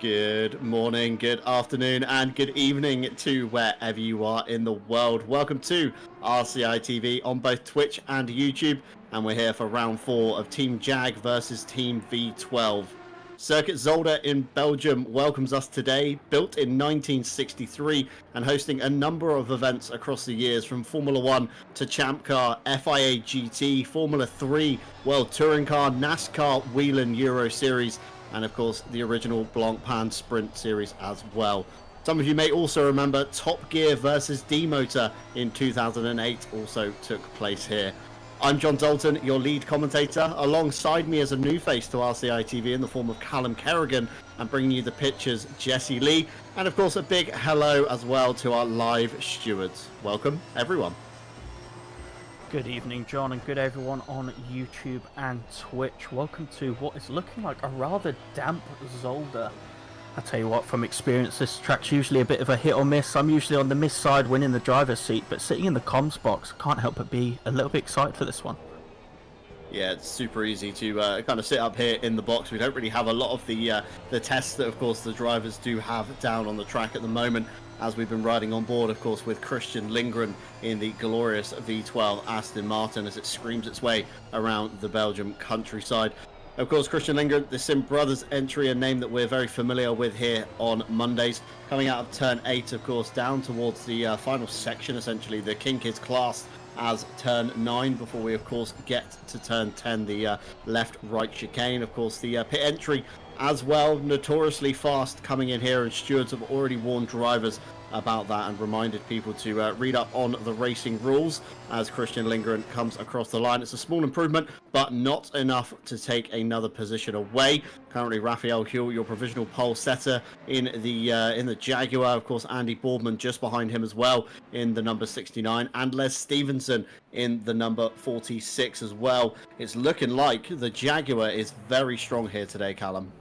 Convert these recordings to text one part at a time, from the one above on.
Good morning, good afternoon, and good evening to wherever you are in the world. Welcome to RCI TV on both Twitch and YouTube, and we're here for round 4 of Team Jaaag versus Team V12. Circuit Zolder in Belgium welcomes us today, built in 1963 and hosting a number of events across the years, from Formula 1 to Champ Car, FIA GT, Formula 3, World Touring Car, NASCAR, Whelen Euro Series, and of course the original Blancpain Sprint Series as well. Some of you may also remember Top Gear versus D-Motor in 2008 also took place here. I'm John Dalton, your lead commentator. Alongside me as a new face to RCI TV in the form of Callum Kerrigan, and bringing you the pictures, Jesse Lee, and of course a big hello as well to our live stewards. Welcome everyone. Good evening, John, and good everyone on YouTube and Twitch. Welcome to what is looking like a rather damp Zolder. I tell you what, from experience, this track's usually a bit of a hit or miss. I'm usually on the miss side, winning the driver's seat, but sitting in the comms box, I can't help but be a little bit excited for this one. Yeah, it's super easy to kind of sit up here in the box. We don't really have a lot of the tests that, of course, the drivers do have down on the track at the moment, as we've been riding on board, of course, with Christian Lindgren in the glorious V12 Aston Martin as it screams its way around the Belgium countryside. Of course, Christian Lindgren, the Sim Brothers entry, a name that we're very familiar with here on Mondays. Coming out of turn 8, of course, down towards the final section, essentially. The kink is classed as turn 9 before we, of course, get to turn 10, the left-right chicane. Of course, the pit entry as well, notoriously fast coming in here, and stewards have already warned drivers about that and reminded people to read up on the racing rules as Christian Lindgren comes across the line. It's a small improvement, but not enough to take another position away. Currently, Raphael Huell, your provisional pole setter in the Jaguar. Of course, Andy Boardman just behind him as well in the number 69, and Les Stevenson in the number 46 as well. It's looking like the Jaguar is very strong here today, Callum.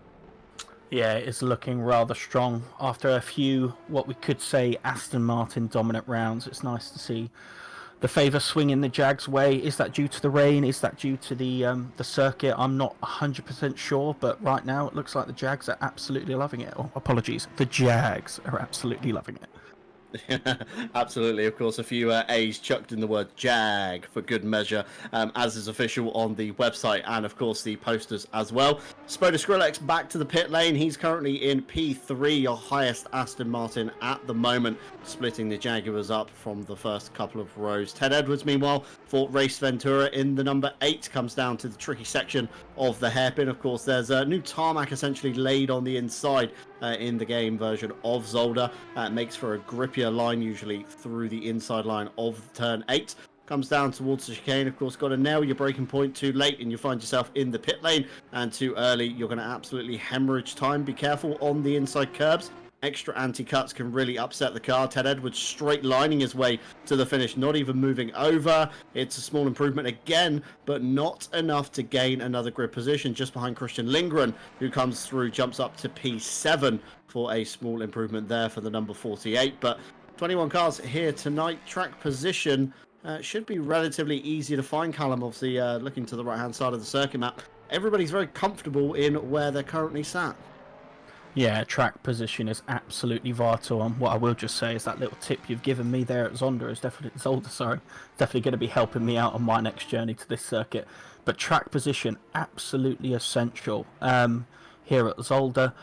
Yeah, it's looking rather strong after a few, what we could say, Aston Martin dominant rounds. It's nice to see the favour swing in the Jaag's way. Is that due to the rain? Is that due to the circuit? I'm not 100% sure, but right now it looks like the Jaags are absolutely loving it. Oh, apologies, the Jaags are absolutely loving it. Absolutely, of course, a few A's chucked in the word Jaag for good measure, as is official on the website and of course the posters as well. Spoda Skrillex back to the pit lane. He's currently in P3, your highest Aston Martin at the moment, splitting the Jaguars up from the first couple of rows. Ted Edwards, meanwhile, for Race Ventura in the number 8, comes down to the tricky section of the hairpin. Of course, there's a new tarmac essentially laid on the inside in the game version of Zolder. Makes for a grippier line usually through the inside line of turn 8. Comes down towards the chicane. Of course, got to nail your braking point too late and you find yourself in the pit lane, and too early you're going to absolutely hemorrhage time. Be careful on the inside curbs. Extra anti-cuts can really upset the car. Ted Edwards straight lining his way to the finish, not even moving over. It's a small improvement again, but not enough to gain another grid position. Just behind Christian Lindgren, who comes through, jumps up to P7 for a small improvement there for the number 48. But 21 cars here tonight. Track position should be relatively easy to find, Callum. Obviously, looking to the right-hand side of the circuit map, everybody's very comfortable in where they're currently sat. Yeah, track position is absolutely vital, and what I will just say is that little tip you've given me there at Zolder is definitely definitely going to be helping me out on my next journey to this circuit. But track position, absolutely essential here at Zolder.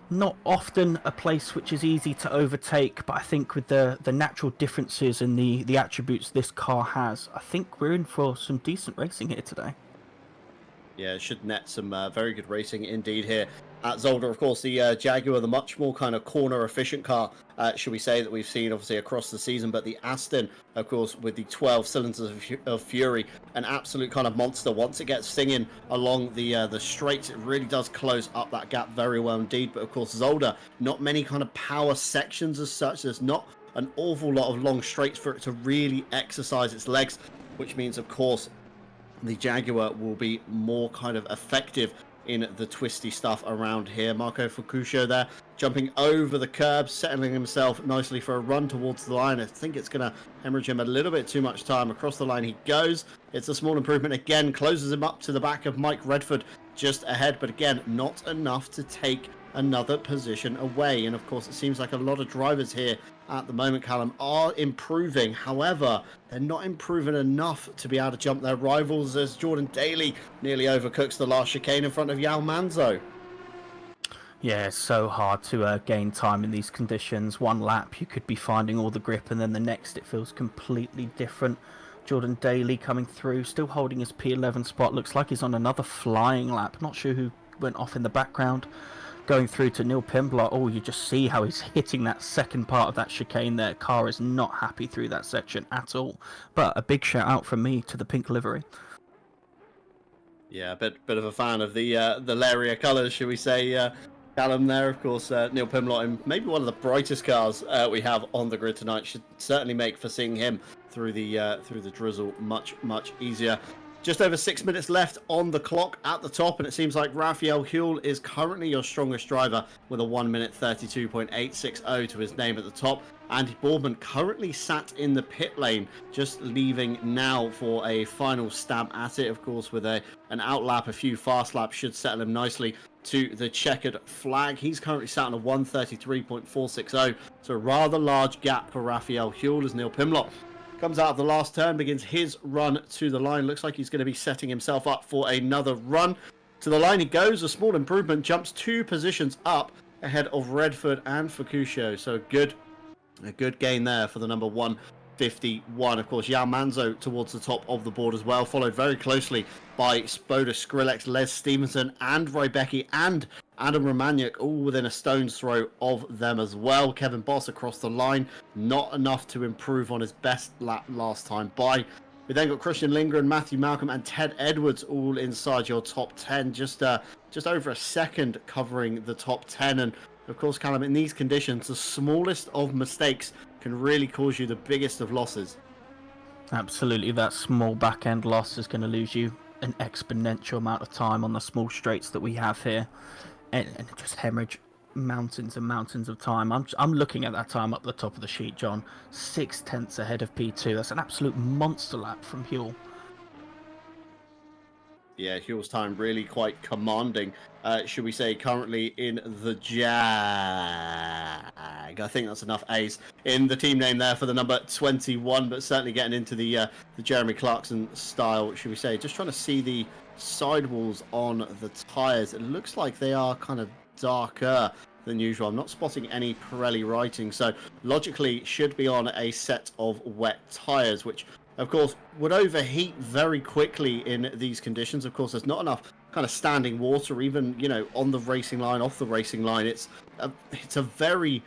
Not often a place which is easy to overtake, but I think with the natural differences in the attributes this car has, I think we're in for some decent racing here today. Yeah, it should net some very good racing indeed here at Zolder. Of course, the Jaguar, the much more kind of corner efficient car, should we say, that we've seen obviously across the season. But the Aston, of course, with the 12 cylinders of fury, an absolute kind of monster. Once it gets singing along the straights, it really does close up that gap very well indeed. But of course, Zolder, not many kind of power sections as such. There's not an awful lot of long straights for it to really exercise its legs, which means, of course, the Jaguar will be more kind of effective in the twisty stuff around here. Marco Fucuscio there, jumping over the curb, settling himself nicely for a run towards the line. I think it's going to hemorrhage him a little bit too much time. Across the line he goes. It's a small improvement again, closes him up to the back of Mike Redford just ahead, but again, not enough to take another position away. And of course, it seems like a lot of drivers here at the moment, Callum, are improving. However, they're not improving enough to be able to jump their rivals, as Jordan Daly nearly overcooks the last chicane in front of Yao Manzo. Yeah, it's so hard to gain time in these conditions. One lap you could be finding all the grip, and then the next it feels completely different. Jordan Daly coming through, still holding his P11 spot. Looks like he's on another flying lap. Not sure who went off in the background. Going through to Neil Pimblott. Oh, you just see how he's hitting that second part of that chicane there. Car is not happy through that section at all. But a big shout out from me to the pink livery. Yeah, a bit of a fan of the Laria colours, should we say, Callum there. Of course, Neil Pimblott, in maybe one of the brightest cars we have on the grid tonight, should certainly make for seeing him through the drizzle much easier. Just over 6 minutes left on the clock at the top, and it seems like Raphael Huell is currently your strongest driver with a 1 minute 32.860 to his name at the top. Andy Boardman currently sat in the pit lane, just leaving now for a final stab at it. Of course, with an outlap, a few fast laps should settle him nicely to the checkered flag. He's currently sat on a 133.460, so a rather large gap for Raphael Huell as Neil Pimblott comes out of the last turn, begins his run to the line. Looks like he's going to be setting himself up for another run. To the line he goes. A small improvement, jumps 2 positions up ahead of Redford and Fukushio. So a good gain there for the number 151. Of course, Yao Manzo towards the top of the board as well, followed very closely by Spoda, Skrillex, Les Stevenson, and Rybecki, and Adam Romaniuk, all within a stone's throw of them as well. Kevin Boss across the line, not enough to improve on his best lap last time by. We then got Christian Lindgren, Matthew Malcolm, and Ted Edwards all inside your top 10, just over a second covering the top 10. And of course, Callum, in these conditions, the smallest of mistakes can really cause you the biggest of losses. Absolutely, that small back end loss is going to lose you an exponential amount of time on the small straights that we have here, and just hemorrhage mountains and mountains of time. I'm looking at that time up the top of the sheet, John. 0.6 ahead of P2. That's an absolute monster lap from Huell. Yeah, Huell's time really quite commanding, should we say, currently in the Jaaag. I think that's enough A's in the team name there for the number 21, but certainly getting into the Jeremy Clarkson style, should we say. Just trying to see the sidewalls on the tyres. It looks like they are kind of darker than usual. I'm not spotting any Pirelli writing, so logically should be on a set of wet tyres, which of course would overheat very quickly in these conditions. Of course, there's not enough kind of standing water, even, you know, on the racing line, off the racing line. It's a very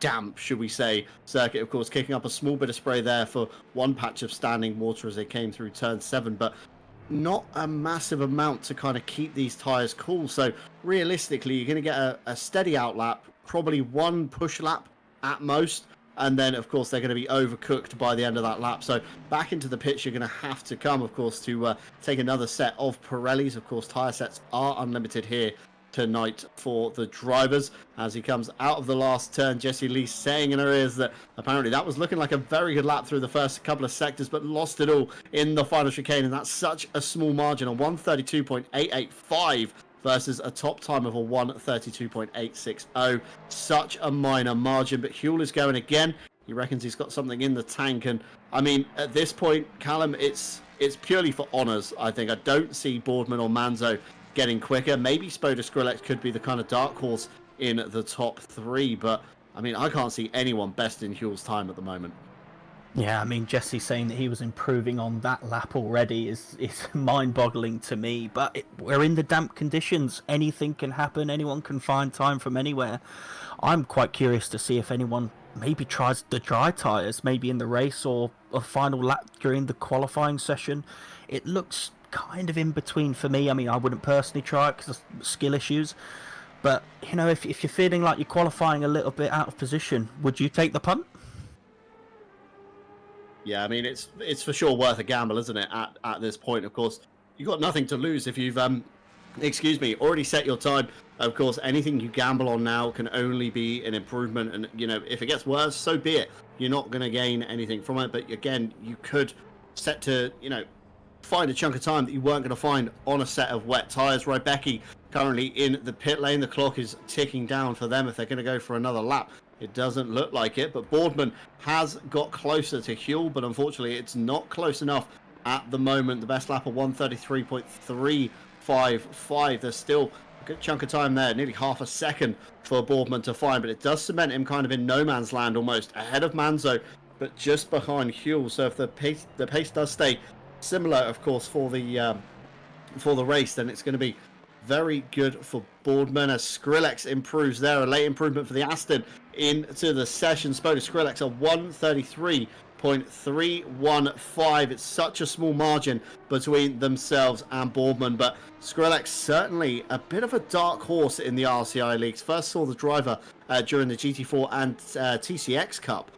damp, should we say, circuit. Of course, kicking up a small bit of spray there for one patch of standing water as they came through turn 7, but not a massive amount to kind of keep these tyres cool. So realistically, you're going to get a steady outlap, probably one push lap at most, and then of course they're going to be overcooked by the end of that lap. So back into the pits you're going to have to come, of course, to take another set of Pirellis. Of course, tyre sets are unlimited here tonight for the drivers. As he comes out of the last turn, Jessie Lee saying in her ears that apparently that was looking like a very good lap through the first couple of sectors, but lost it all in the final chicane, and that's such a small margin, a 132.885 versus a top time of a 132.860. Such a minor margin, but Huell is going again. He reckons he's got something in the tank, and I mean, at this point, Callum, it's purely for honours, I think. I don't see Boardman or Manzo getting quicker. Maybe Spoda Skrillex could be the kind of dark horse in the top 3, but I mean, I can't see anyone best in Huell's time at the moment. Yeah, I mean, Jesse saying that he was improving on that lap already is mind-boggling to me. But we're in the damp conditions. Anything can happen. Anyone can find time from anywhere. I'm quite curious to see if anyone maybe tries the dry tyres, maybe in the race or a final lap during the qualifying session. It looks kind of in between for me. I mean, I wouldn't personally try it because of skill issues. But, you know, if you're feeling like you're qualifying a little bit out of position, would you take the punt? Yeah, I mean, it's for sure worth a gamble, isn't it, at this point? Of course, you've got nothing to lose if you've, already set your time. Of course, anything you gamble on now can only be an improvement. And, you know, if it gets worse, so be it. You're not going to gain anything from it. But, again, you could set to, you know, find a chunk of time that you weren't going to find on a set of wet tyres. Rybecki currently in the pit lane. The clock is ticking down for them if they're going to go for another lap. It doesn't look like it, but Boardman has got closer to Huell, but unfortunately it's not close enough at the moment. The best lap of 1:33.355. There's still a good chunk of time there, nearly half a second for Boardman to find, but it does cement him kind of in no man's land almost, ahead of Manzo, but just behind Huell. So if the pace does stay similar, of course, for the race, then it's going to be very good for Boardman as Skrillex improves there. A late improvement for the Aston into the session. Spoda Skrillex a 1:33.315. It's such a small margin between themselves and Boardman, but Skrillex certainly a bit of a dark horse in the RCI leagues. First saw the driver during the GT4 and TCX Cup,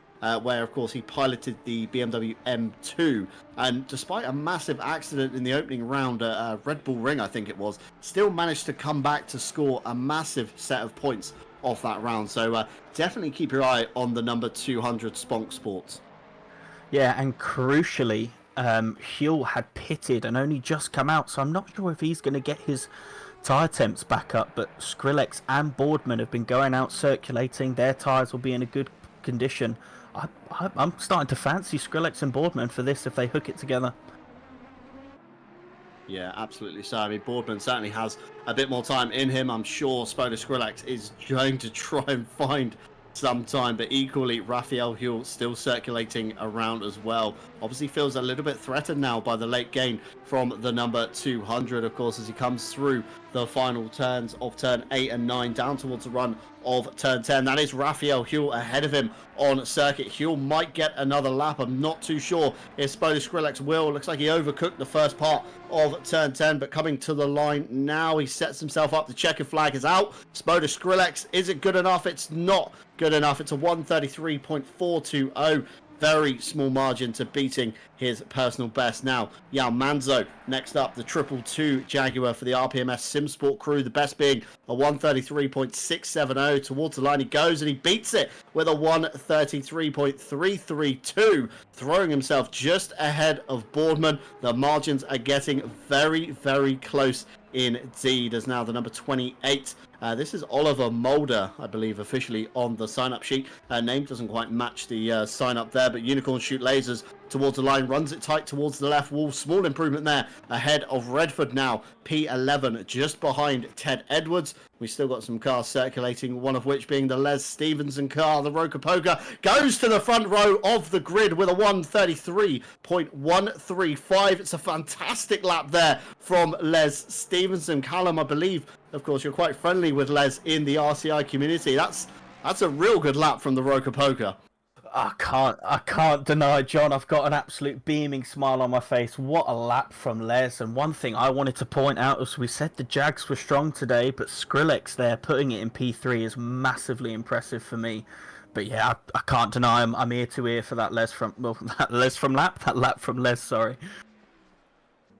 where of course he piloted the BMW M2, and despite a massive accident in the opening round at Red Bull Ring, I think it was, still managed to come back to score a massive set of points off that round. So definitely keep your eye on the number 200 Spunk Sports. Yeah, and crucially, Huell had pitted and only just come out, so I'm not sure if he's going to get his tyre temps back up, but Skrillex and Boardman have been going out circulating. Their tyres will be in a good condition. I'm starting to fancy Skrillex and Boardman for this if they hook it together. Yeah, absolutely. So, I mean, Boardman certainly has a bit more time in him. I'm sure Spoda Skrillex is going to try and find some time, but equally, Raphael Huell still circulating around as well. Obviously feels a little bit threatened now by the late gain from the number 200, of course, as he comes through the final turns of turn 8 and 9 down towards the run of turn 10. That is Raphael Huell ahead of him on circuit. Huell might get another lap. I'm not too sure if Spoda Skrillex will. Looks like he overcooked the first part of turn 10, but coming to the line now, he sets himself up. The checkered flag is out. Spoda Skrillex, is it good enough? It's not good enough. It's a 1:33.420. Very small margin to beating his personal best. Now, Yao Manzo next up, the 222 Jaguar for the RPMS SimSport crew. The best being a 1:33.670. Towards the line he goes, and he beats it with a 1:33.332, throwing himself just ahead of Boardman. The margins are getting very, very close indeed, as now the number 28. This is Oliver Mulder, I believe, officially on the sign-up sheet. Name doesn't quite match the sign-up there, but Unicorn Shoot Lasers towards the line, runs it tight towards the left wall. Small improvement there ahead of Redford now. P11 just behind Ted Edwards. We still got some cars circulating, one of which being the Les Stevenson car. The Roca Poker goes to the front row of the grid with a 1:33.135. It's a fantastic lap there from Les Stevenson. Callum, I believe, of course, you're quite friendly with Les in the RCI community. That's a real good lap from the Roca Poker. I can't deny, John. I've got an absolute beaming smile on my face. What a lap from Les. And one thing I wanted to point out is we said the Jags were strong today, but Skrillex there putting it in P3 is massively impressive for me. But yeah, I can't deny I'm ear to ear for that lap from Les, sorry.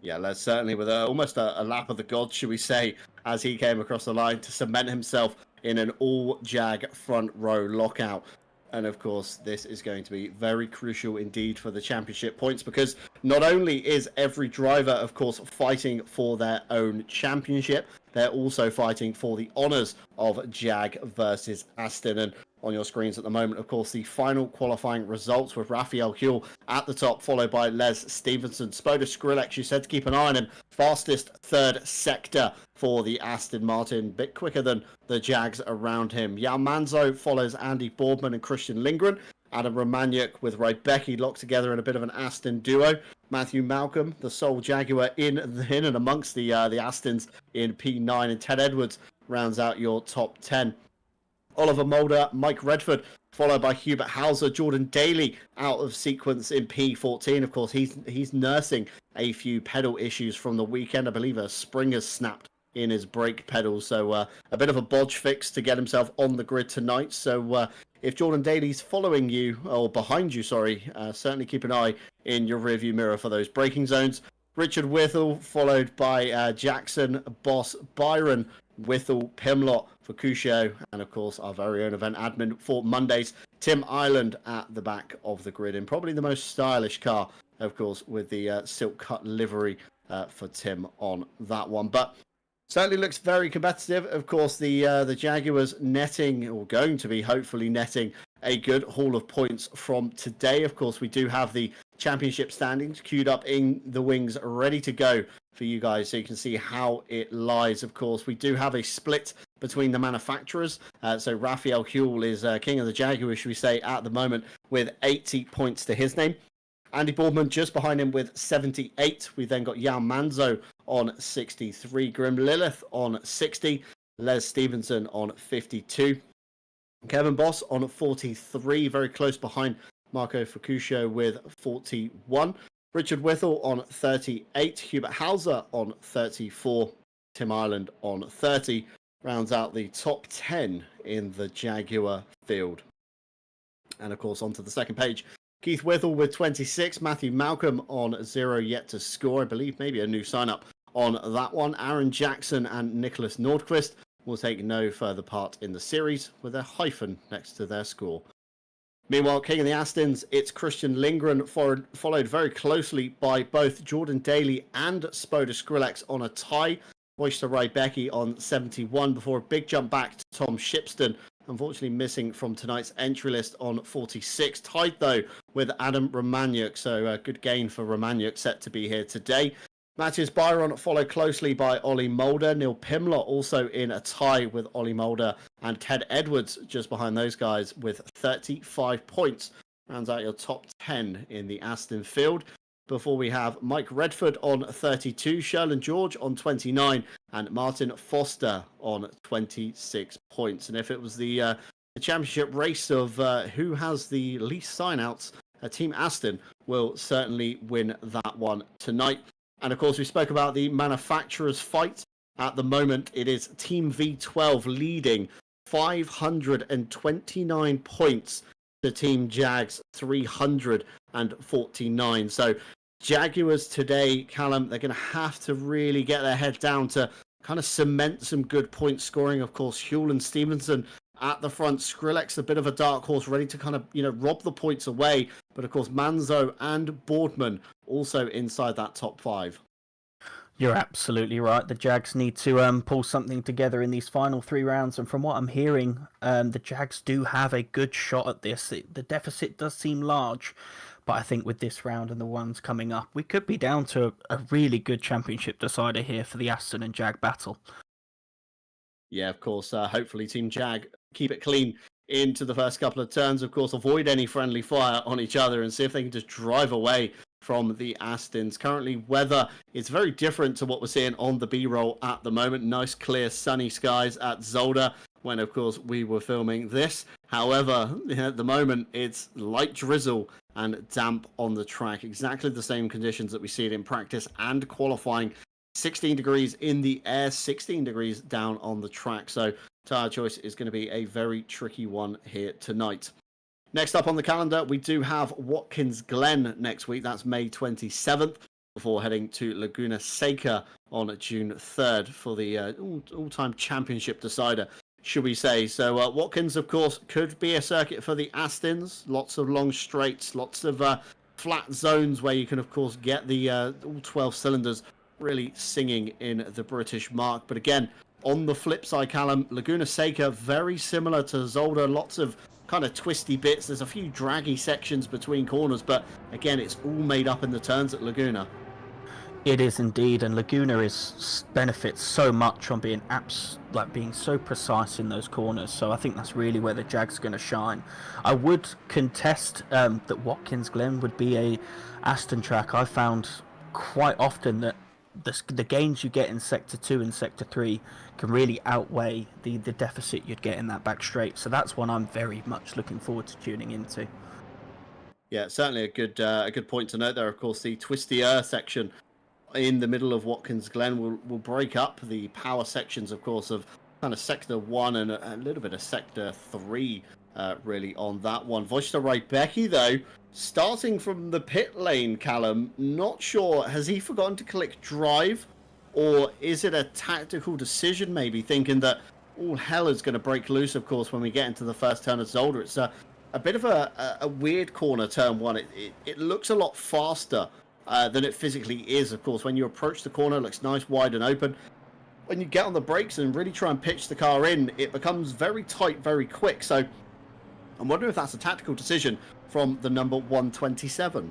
Yeah, Les certainly with almost a lap of the gods, should we say, as he came across the line to cement himself in an all-Jag front row lockout. And of course, this is going to be very crucial indeed for the championship points, because not only is every driver, of course, fighting for their own championship, they're also fighting for the honours of Jag versus Aston. And on your screens at the moment, of course, the final qualifying results with Raphael Huell at the top, followed by Les Stevenson. Spoda Skrillex, you said to keep an eye on him. Fastest third sector for the Aston Martin. Bit quicker than the Jags around him. Yao Manzo follows Andy Boardman and Christian Lindgren. Adam Romaniuk with Rybecki locked together in a bit of an Aston duo. Matthew Malcolm, the sole Jaguar in and amongst the Astons in P9. And Ted Edwards rounds out your top 10. Oliver Mulder, Mike Redford, followed by Hubert Hauser. Jordan Daly out of sequence in P14. Of course, he's nursing a few pedal issues from the weekend. I believe a spring has snapped in his brake pedals, so a bit of a bodge fix to get himself on the grid tonight. So if Jordan Daly's following you, or behind you, sorry, certainly keep an eye in your rearview mirror for those braking zones. Richard Withell, followed by Jackson, Boss, Byron, Withell, Pimlott for Cuscio, and of course our very own event admin for Mondays, Tim Ireland at the back of the grid in probably the most stylish car of course, with the silk cut livery for Tim on that one. But certainly looks very competitive. Of course, the Jaguars netting, or going to be hopefully netting, a good haul of points from today. Of course, we do have the championship standings queued up in the wings, ready to go for you guys, so you can see how it lies. Of course, we do have a split between the manufacturers. So Raphael Huel is king of the Jaguars, should we say, at the moment, with 80 points to his name. Andy Boardman just behind him with 78. We then got Jan Manzo on 63. Grim Lilith on 60. Les Stevenson on 52. Kevin Boss on 43. Very close behind Marco Fucuscio with 41. Richard Whittle on 38. Hubert Hauser on 34. Tim Ireland on 30. Rounds out the top 10 in the Jaguar field. And of course, onto the second page. Keith Whittle with 26. Matthew Malcolm on 0 yet to score. I believe maybe a new sign-up on that one. Aaron Jackson and Nicholas Nordquist will take no further part in the series with a hyphen next to their score. Meanwhile, King of the Astons, it's Christian Lindgren, followed very closely by both Jordan Daly and Spoda Skrillex on a tie. Oyster Ray Becky on 71 before a big jump back to Tom Shipston, unfortunately missing from tonight's entry list on 46. Tied though with Adam Romaniuk, so a good gain for Romaniuk, set to be here today. Matthias Byron followed closely by Ollie Mulder. Neil Pimler also in a tie with Ollie Mulder, and Ted Edwards just behind those guys with 35 points. Rounds out your top 10 in the Aston field. Before we have Mike Redford on 32, Sherlin George on 29, and Martin Foster on 26 points. And if it was the championship race of who has the least sign-outs, Team Aston will certainly win that one tonight. And of course, we spoke about the manufacturers' fight. At the moment, it is Team V12 leading 529 points to Team Jags 349. So Jaguars today, Callum, they're going to have to really get their head down to kind of cement some good point scoring. Of course, Huel and Stevenson at the front. Skrillex, a bit of a dark horse, ready to kind of, rob the points away. But of course, Manzo and Boardman also inside that top 5. You're absolutely right. The Jags need to pull something together in these final 3 rounds. And from what I'm hearing, the Jags do have a good shot at this. The deficit does seem large. But I think with this round and the ones coming up, we could be down to a really good championship decider here for the Aston and Jag battle. Yeah, of course. Hopefully Team Jag keep it clean into the first couple of turns. Of course, avoid any friendly fire on each other and see if they can just drive away from the Astons. Currently, weather is very different to what we're seeing on the B-roll at the moment. Nice, clear, sunny skies at Zolder when, of course, we were filming this. However, at the moment, it's light drizzle and damp on the track. Exactly the same conditions that we see it in practice and qualifying. 16 degrees in the air, 16 degrees down on the track. So tyre choice is going to be a very tricky one here tonight. Next up on the calendar, we do have Watkins Glen next week. That's May 27th, before heading to Laguna Seca on June 3rd for the all-time championship decider, should we say. So Watkins, of course, could be a circuit for the Astons. Lots of long straights, lots of flat zones where you can, of course, get the all 12 cylinders really singing in the British mark. But again, on the flip side, Callum, Laguna Seca, very similar to Zolder. Lots of kind of twisty bits. There's a few draggy sections between corners, but again, it's all made up in the turns at Laguna. It is indeed, and Laguna benefits so much on being being so precise in those corners. So I think that's really where the Jags are going to shine. I would contest that Watkins Glen would be a Aston track. I found quite often that the gains you get in Sector 2 and Sector 3 can really outweigh the deficit you'd get in that back straight. So that's one I'm very much looking forward to tuning into. Yeah, certainly a good point to note there. Of course, the twistier section in the middle of Watkins Glen will break up the power sections, of course, of kind of Sector 1 and a little bit of Sector 3, really, on that one. Vojta Rybecki, though, starting from the pit lane, Callum, not sure, has he forgotten to click drive, or is it a tactical decision, maybe, thinking that all hell is going to break loose, of course, when we get into the first turn of Zolder? It's a a bit of a weird corner, turn one. It looks a lot faster than it physically is, of course. When you approach the corner, it looks nice, wide and open. When you get on the brakes and really try and pitch the car in, it becomes very tight, very quick. So I'm wondering if that's a tactical decision from the number 127.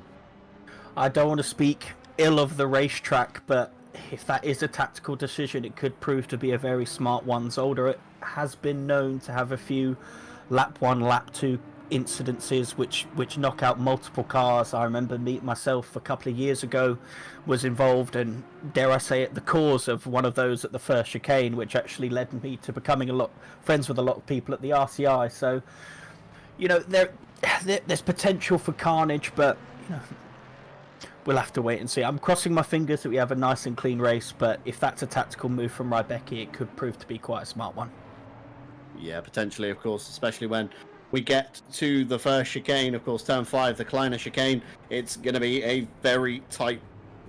I don't want to speak ill of the racetrack, but if that is a tactical decision, it could prove to be a very smart one. Zolder has been known to have a few lap 1, lap 2 incidences which knock out multiple cars. I remember myself a couple of years ago was involved, and dare I say it, the cause of one of those at the first chicane, which actually led me to becoming friends with a lot of people at the RCI. So, you know, there's potential for carnage, but you know, we'll have to wait and see. I'm crossing my fingers that we have a nice and clean race, but if that's a tactical move from Rybecki, it could prove to be quite a smart one. Yeah, potentially, of course, especially when we get to the first chicane, of course, turn 5, the Kleiner chicane. It's going to be a very tight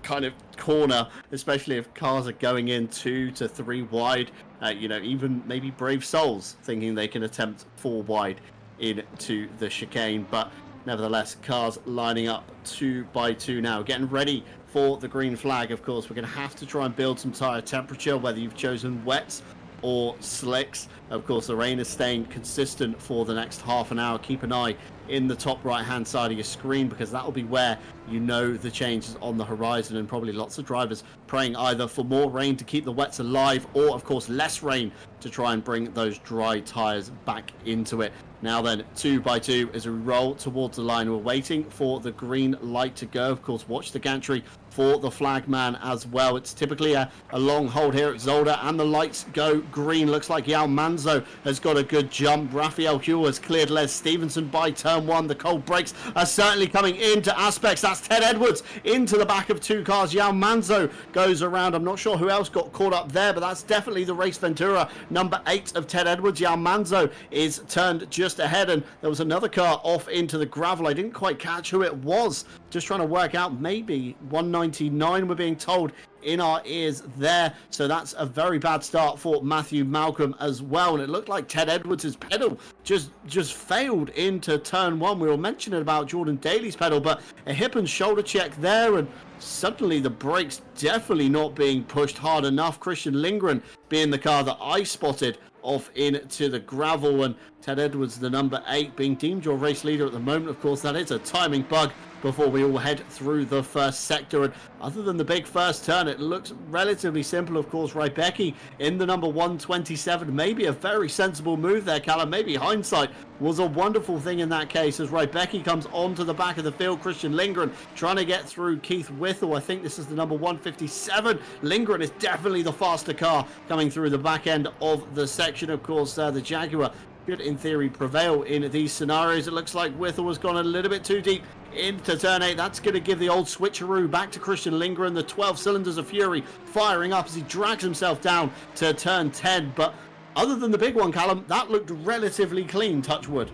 kind of corner, especially if cars are going in 2 to 3 wide. You know, even maybe brave souls thinking they can attempt 4 wide into the chicane. But nevertheless, cars lining up 2 by 2 now, getting ready for the green flag. Of course, we're going to have to try and build some tyre temperature, whether you've chosen wets or slicks. Of course, the rain is staying consistent for the next half an hour. Keep an eye in the top right hand side of your screen, because that will be where you know the change is on the horizon, and probably lots of drivers praying either for more rain to keep the wets alive, or of course less rain to try and bring those dry tires back into it. Now then, 2 by 2 as we roll towards the line. We're waiting for the green light to go. Of course, watch the gantry for the flagman as well. It's typically a long hold here at Zolder, and the lights go green. Looks like Yao Manzo has got a good jump. Raphael Huell has cleared Les Stevenson by turn 1. The cold brakes are certainly coming into aspects. That's Ted Edwards into the back of 2 cars. Yao Manzo goes around. I'm not sure who else got caught up there, but that's definitely the Race Ventura number 8 of Ted Edwards. Yao Manzo is turned just ahead, and there was another car off into the gravel. I didn't quite catch who it was. Just trying to work out, maybe 199 we're being told in our ears there. So that's a very bad start for Matthew Malcolm as well, and it looked like Ted Edwards' pedal just failed into turn 1. We were mentioning about Jordan Daly's pedal, but a hip and shoulder check there, and suddenly the brakes definitely not being pushed hard enough. Christian Lindgren being the car that I spotted off into the gravel, and Ted Edwards, the number 8, being deemed your race leader at the moment. Of course, that is a timing bug before we all head through the first sector, and other than the big first turn, it looks relatively simple. Of course, Rybecki in the number 127, maybe a very sensible move there, Callum. Maybe hindsight was a wonderful thing in that case, as Rybecki comes onto the back of the field. Christian Lindgren trying to get through Keith Whittle. I think this is the number 157. Lindgren is definitely the faster car coming through the back end of the section. Of course, the Jaguar could, in theory, prevail in these scenarios. It looks like Whittle has gone a little bit too deep into turn 8. That's going to give the old switcheroo back to Christian Lindgren. The 12 cylinders of fury firing up as he drags himself down to turn 10. But other than the big one, Callum, that looked relatively clean, touch wood.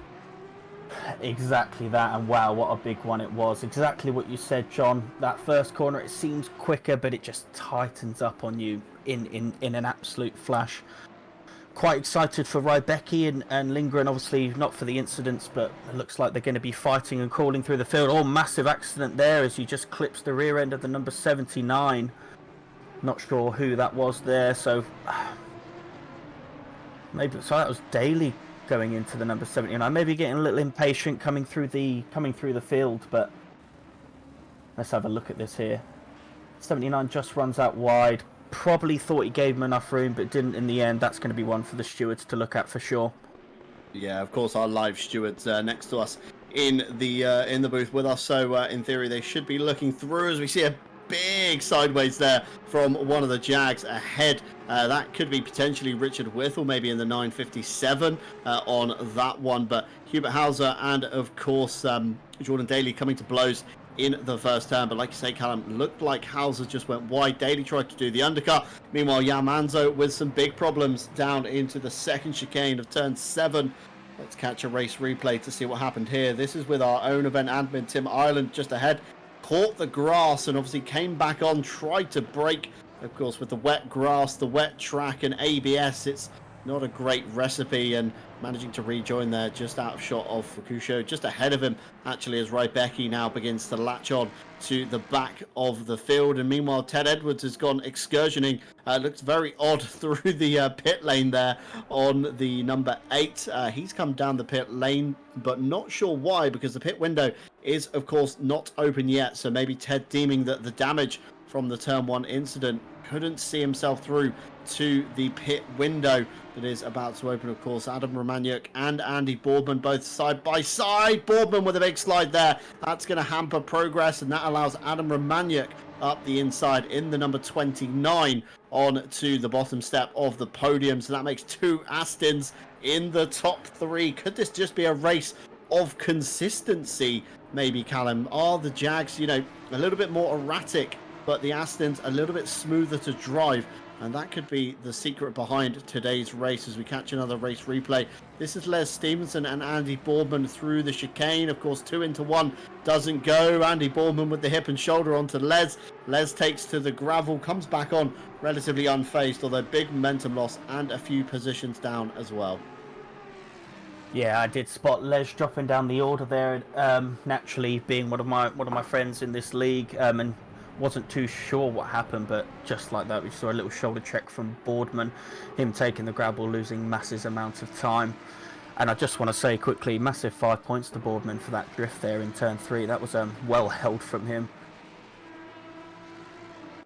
Exactly that, and wow, what a big one it was. Exactly what you said, John. That first corner, it seems quicker, but it just tightens up on you in an absolute flash. Quite excited for Rybecki and Lindgren, obviously not for the incidents, but it looks like they're going to be fighting and crawling through the field. Oh, massive accident there as he just clips the rear end of the number 79. Not sure who that was there, so maybe so that was Daly going into the number 79. Maybe getting a little impatient coming through the field, but let's have a look at this here. 79 just runs out wide. Probably thought he gave him enough room, but didn't in the end. That's going to be one for the stewards to look at for sure. Yeah, of course, our live stewards next to us in the booth with us. So in theory, they should be looking through as we see a big sideways there from one of the Jaags ahead. That could be potentially Richard Whittle, maybe in the 957 on that one. But Hubert Hauser and, of course, Jordan Daly coming to blows in the first turn. But like you say, Callum, looked like Hauser just went wide. Daly tried to do the undercut. Meanwhile, Yao Manzo with some big problems down into the second chicane of turn 7. Let's catch a race replay to see what happened here. This is with our own event admin, Tim Ireland, just ahead. Caught the grass and obviously came back on, tried to brake. Of course, with the wet grass, the wet track and ABS, it's not a great recipe. And managing to rejoin there, just out of shot of Fukusho, just ahead of him actually, as Rybecki now begins to latch on to the back of the field. And meanwhile, Ted Edwards has gone excursioning. Looks very odd through the pit lane there on the number 8. He's come down the pit lane, but not sure why, because the pit window is of course not open yet. So maybe Ted deeming that the damage from the turn 1 incident couldn't see himself through to the pit window that is about to open. Of course, Adam Romaniuk and Andy Boardman both side by side. Boardman with a big slide there. That's going to hamper progress, and that allows Adam Romaniuk up the inside in the number 29 on to the bottom step of the podium. So that makes 2 Astons in the top 3. Could this just be a race of consistency, maybe, Callum? Are the Jaags, you know, a little bit more erratic, but the Astons a little bit smoother to drive? And that could be the secret behind today's race as we catch another race replay. This is Les Stevenson and Andy Boardman through the chicane. Of course, 2 into 1 doesn't go. Andy Boardman with the hip and shoulder onto Les. Les takes to the gravel, comes back on relatively unfazed, although big momentum loss and a few positions down as well. Yeah, I did spot Les dropping down the order there. Naturally, being one of my friends in this league, and wasn't too sure what happened, but just like that, we saw a little shoulder check from Boardman, him taking the gravel, losing massive amounts of time. And I just want to say quickly, massive 5 points to Boardman for that drift there in turn 3. That was well held from him.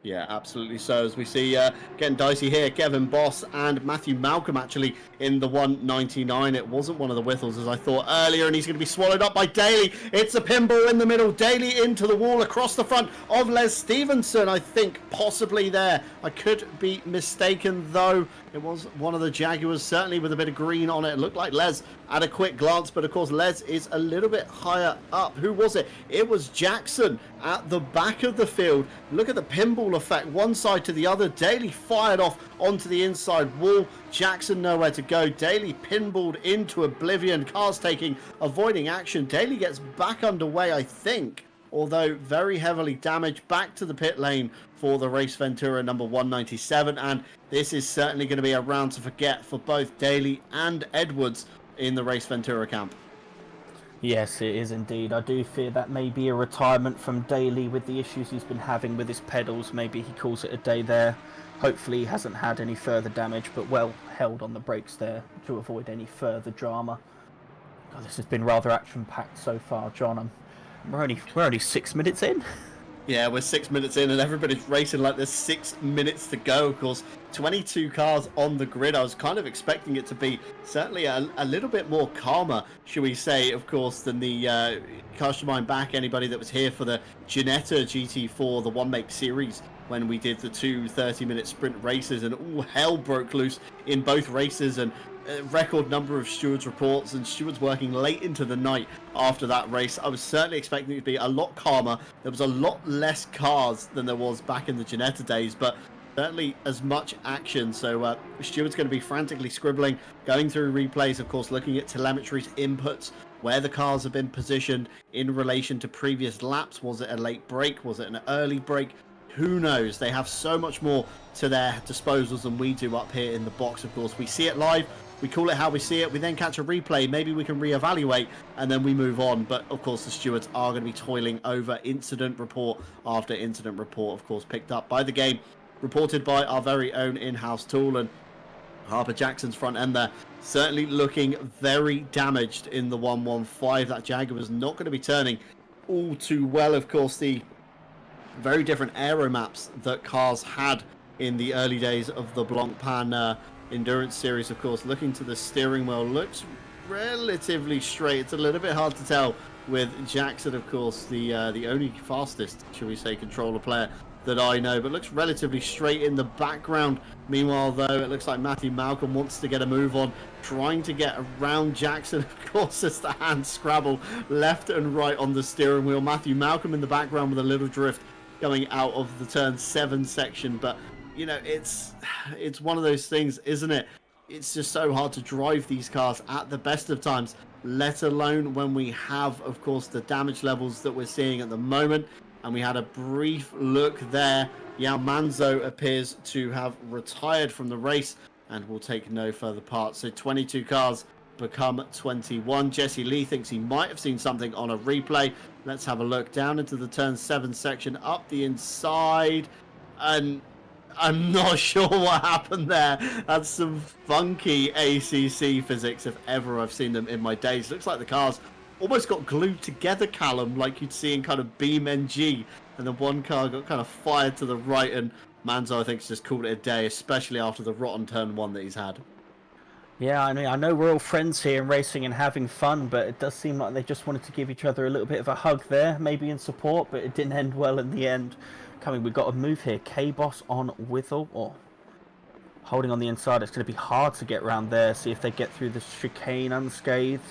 Yeah, absolutely. So as we see getting dicey here, Kevin Boss and Matthew Malcolm actually in the 199. It wasn't one of the Whittles as I thought earlier, and he's going to be swallowed up by Daly. It's a pinball in the middle. Daly into the wall across the front of Les Stevenson, I think, possibly there. I could be mistaken, though. It was one of the Jaguars, certainly with a bit of green on it. It looked like Les at a quick glance, but of course Les is a little bit higher up. Who was it? It was Jackson at the back of the field. Look at the pinball effect, one side to the other. Daly fired off onto the inside wall. Jackson nowhere to go. Daly pinballed into oblivion. Cars avoiding action. Daly gets back underway, I think, although very heavily damaged, back to the pit lane for the Race Ventura number 197. And this is certainly going to be a round to forget for both Daly and Edwards in the Race Ventura camp. Yes, it is indeed. I do fear that may be a retirement from Daly with the issues he's been having with his pedals. Maybe he calls it a day there. Hopefully he hasn't had any further damage, but well held on the brakes there to avoid any further drama. God, this has been rather action-packed so far, John. We're only 6 minutes in. Yeah, we're 6 minutes in and everybody's racing like there's 6 minutes to go. Of course, 22 cars on the grid. I was kind of expecting it to be certainly a little bit more calmer, should we say, of course, than the cast your mind back, anybody that was here for the Ginetta GT4, the one make series, when we did the 2 30-minute sprint races, and all hell broke loose in both races, and a record number of stewards reports and stewards working late into the night after that race. I was certainly expecting it to be a lot calmer. There was a lot less cars than there was back in the Ginetta days, but certainly as much action. So stewards going to be frantically scribbling, going through replays, of course, looking at telemetry's inputs, where the cars have been positioned in relation to previous laps. Was it a late break? Was it an early break? Who knows? They have so much more to their disposals than we do up here in the box. Of course, we see it live, we call it how we see it, we then catch a replay, maybe we can reevaluate, and then we move on. But of course the stewards are going to be toiling over incident report after incident report, of course picked up by the game, reported by our very own in-house tool. And Harper Jackson's front end there certainly looking very damaged in the 115. That Jaguar was not going to be turning all too well. Of course, the very different aero maps that cars had in the early days of the Blancpain endurance series, of course, looking to the steering wheel, looks relatively straight. It's a little bit hard to tell with Jackson, of course, the only fastest, shall we say, controller player that I know, but looks relatively straight in the background. Meanwhile, though, it looks like Matthew Malcolm wants to get a move on, trying to get around Jackson. Of course, as the hands scrabble left and right on the steering wheel. Matthew Malcolm in the background with a little drift going out of the turn 7 section. But you know, it's one of those things, isn't it? It's just so hard to drive these cars at the best of times, let alone when we have, of course, the damage levels that we're seeing at the moment. And we had a brief look there. Yao Manzo appears to have retired from the race and will take no further part. So 22 cars become 21. Jesse Lee thinks he might have seen something on a replay. Let's have a look down into the turn 7 section, up the inside, and I'm not sure what happened there. That's some funky ACC physics if ever I've seen them in my days. Looks like the cars almost got glued together, Callum, like you'd see in kind of Beam NG, and the one car got kind of fired to the right, and Manzo, I think, just called it a day, especially after the rotten turn 1 that he's had. Yeah, I mean, I know we're all friends here and racing and having fun, but it does seem like they just wanted to give each other a little bit of a hug there, maybe in support, but it didn't end well in the end. We've got a move here. K-Boss on Withel, or holding on the inside. It's going to be hard to get around there. See if they get through the chicane unscathed.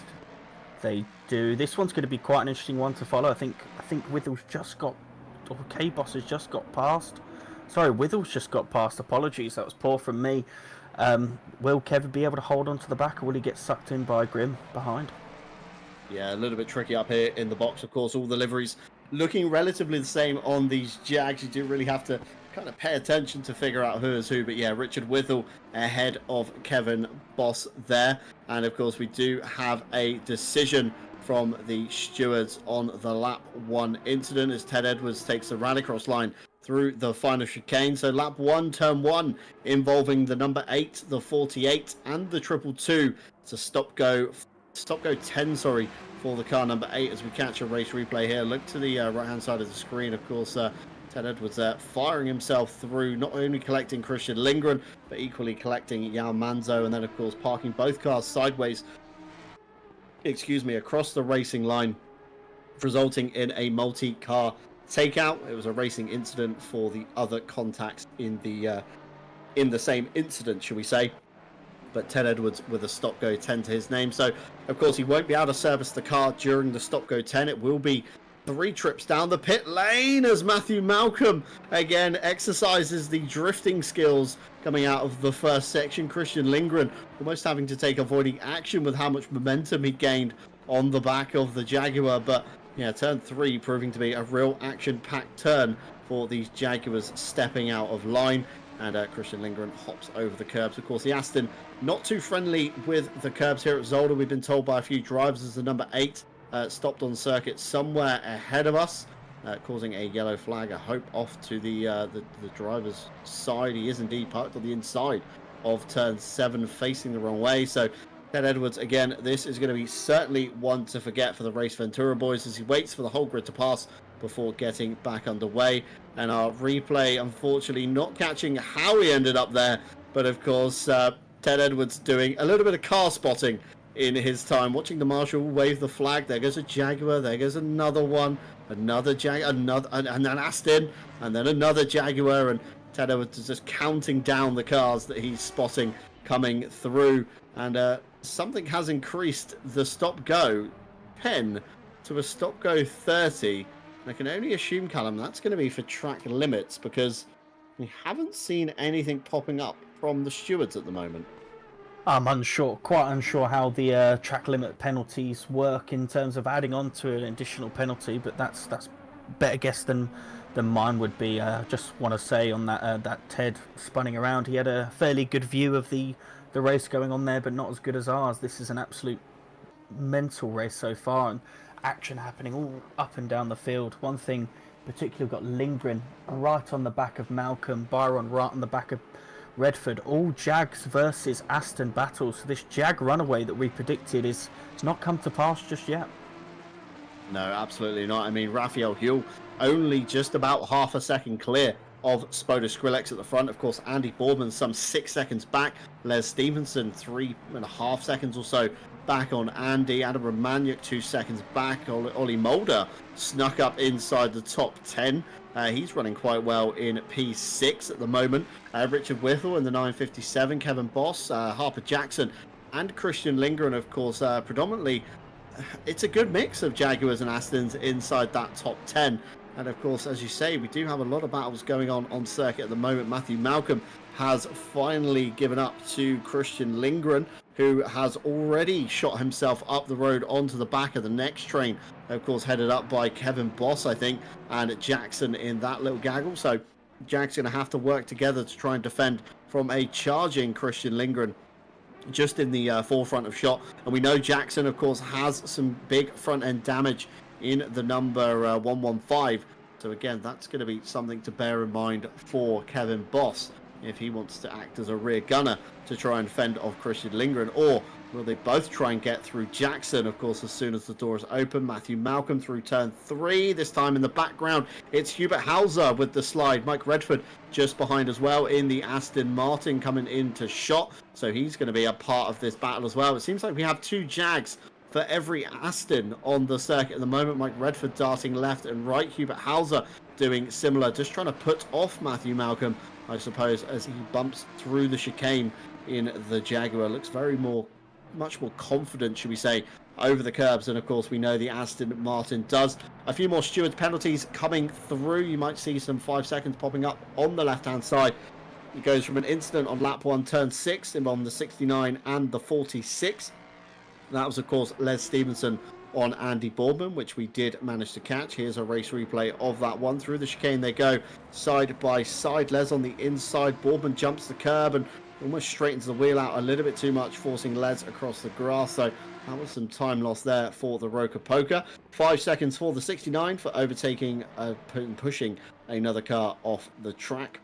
They do. This one's going to be quite an interesting one to follow. I think Withel's just got, or K-Boss has just got past. Sorry, Withel's just got past. Apologies, that was poor from me. Will Kevin be able to hold on to the back, or will he get sucked in by Grim behind? Yeah, a little bit tricky up here in the box. Of course, all the liveries looking relatively the same on these Jaags. You do really have to kind of pay attention to figure out who is who. But yeah, Richard Withel ahead of Kevin Boss there. And of course, we do have a decision from the stewards on the lap 1 incident as Ted Edwards takes the rallycross line through the final chicane. So lap 1, turn 1, involving the number 8, the 48, and the 222. It's a stop go 10, sorry, for the car number 8 as we catch a race replay here. Look to the right hand side of the screen. Of course, Ted Edwards firing himself through, not only collecting Christian Lindgren, but equally collecting Jan Manzo, and then of course parking both cars sideways, across the racing line, resulting in a multi-car takeout. It was a racing incident for the other contacts in the same incident, shall we say. But Ted Edwards with a stop go 10 to his name. So of course he won't be able to service the car during the stop go 10. It will be 3 trips down the pit lane as Matthew Malcolm again exercises the drifting skills coming out of the first section. Christian Lindgren almost having to take avoiding action with how much momentum he gained on the back of the Jaguar. But yeah, turn 3 proving to be a real action-packed turn for these Jaguars stepping out of line. And Christian Lindgren hops over the curbs. Of course, the Aston not too friendly with the curbs here at Zolder. We've been told by a few drivers as the number 8 stopped on circuit somewhere ahead of us, causing a yellow flag. I hope off to the driver's side. He is indeed parked on the inside of turn 7, facing the wrong way. So Ted Edwards, again, this is going to be certainly one to forget for the Race Ventura boys as he waits for the whole grid to pass before getting back underway. And our replay, unfortunately, not catching how he ended up there. But of course, Ted Edwards doing a little bit of car spotting in his time, watching the marshal wave the flag. There goes a Jaguar, there goes another one, another Jaguar, and then Aston, and then another Jaguar. And Ted Edwards is just counting down the cars that he's spotting coming through. And something has increased the stop-go 10 to a stop-go 30. I can only assume, Callum, that's going to be for track limits because we haven't seen anything popping up from the stewards at the moment. I'm unsure, quite unsure how the track limit penalties work in terms of adding on to an additional penalty, but that's better guess than mine would be. Just want to say on that Ted spinning around, he had a fairly good view of the race going on there, but not as good as ours. This is an absolute mental race so far, and action happening all up and down the field. One thing particularly, we've got Lindgren right on the back of Malcolm, Byron right on the back of Redford. All Jags versus Aston battles. So this Jag runaway that we predicted is not come to pass just yet. No, absolutely not. I mean, Raphael Huell only just about half a second clear of Spoda Skrillex at the front. Of course, Andy Boardman some 6 seconds back. Les Stevenson 3.5 seconds or so back on Andy. Adam Romaniuk 2 seconds back. Ollie Mulder snuck up inside the top 10. He's running quite well in P6 at the moment. Richard Withel in the 957. Kevin Boss, Harper Jackson, and Christian Lindgren, of course, predominantly. It's a good mix of Jaguars and Astons inside that top 10. And of course, as you say, we do have a lot of battles going on circuit at the moment. Matthew Malcolm has finally given up to Christian Lindgren, who has already shot himself up the road onto the back of the next train. Of course, headed up by Kevin Boss, I think, and Jackson in that little gaggle. So Jack's going to have to work together to try and defend from a charging Christian Lindgren. just in the forefront of shot. And we know Jackson, of course, has some big front-end damage in the number 115. So again, that's going to be something to bear in mind for Kevin Boss if he wants to act as a rear gunner to try and fend off Christian Lindgren. Or will they both try and get through Jackson, of course, as soon as the door is open? Matthew Malcolm through turn 3. This time in the background, it's Hubert Hauser with the slide. Mike Redford just behind as well in the Aston Martin coming into shot. So he's going to be a part of this battle as well. It seems like we have 2 Jaags for every Aston on the circuit at the moment. Mike Redford darting left and right. Hubert Hauser doing similar, just trying to put off Matthew Malcolm, I suppose, as he bumps through the chicane in the Jaguar. Looks much more confident, should we say, over the curbs. And of course, we know the Aston Martin does. A few more steward penalties coming through. You might see some 5 seconds popping up on the left-hand side. It goes from an incident on lap 1, turn 6, involving the 69 and the 46. That was, of course, Les Stevenson on Andy Boardman, which we did manage to catch. Here's a race replay of that one. Through the chicane they go, side by side. Les on the inside. Boardman jumps the curb and almost straightens the wheel out a little bit too much, forcing Les across the grass. So that was some time lost there for the Roker Poker. 5 seconds for the 69 for overtaking and pushing another car off the track.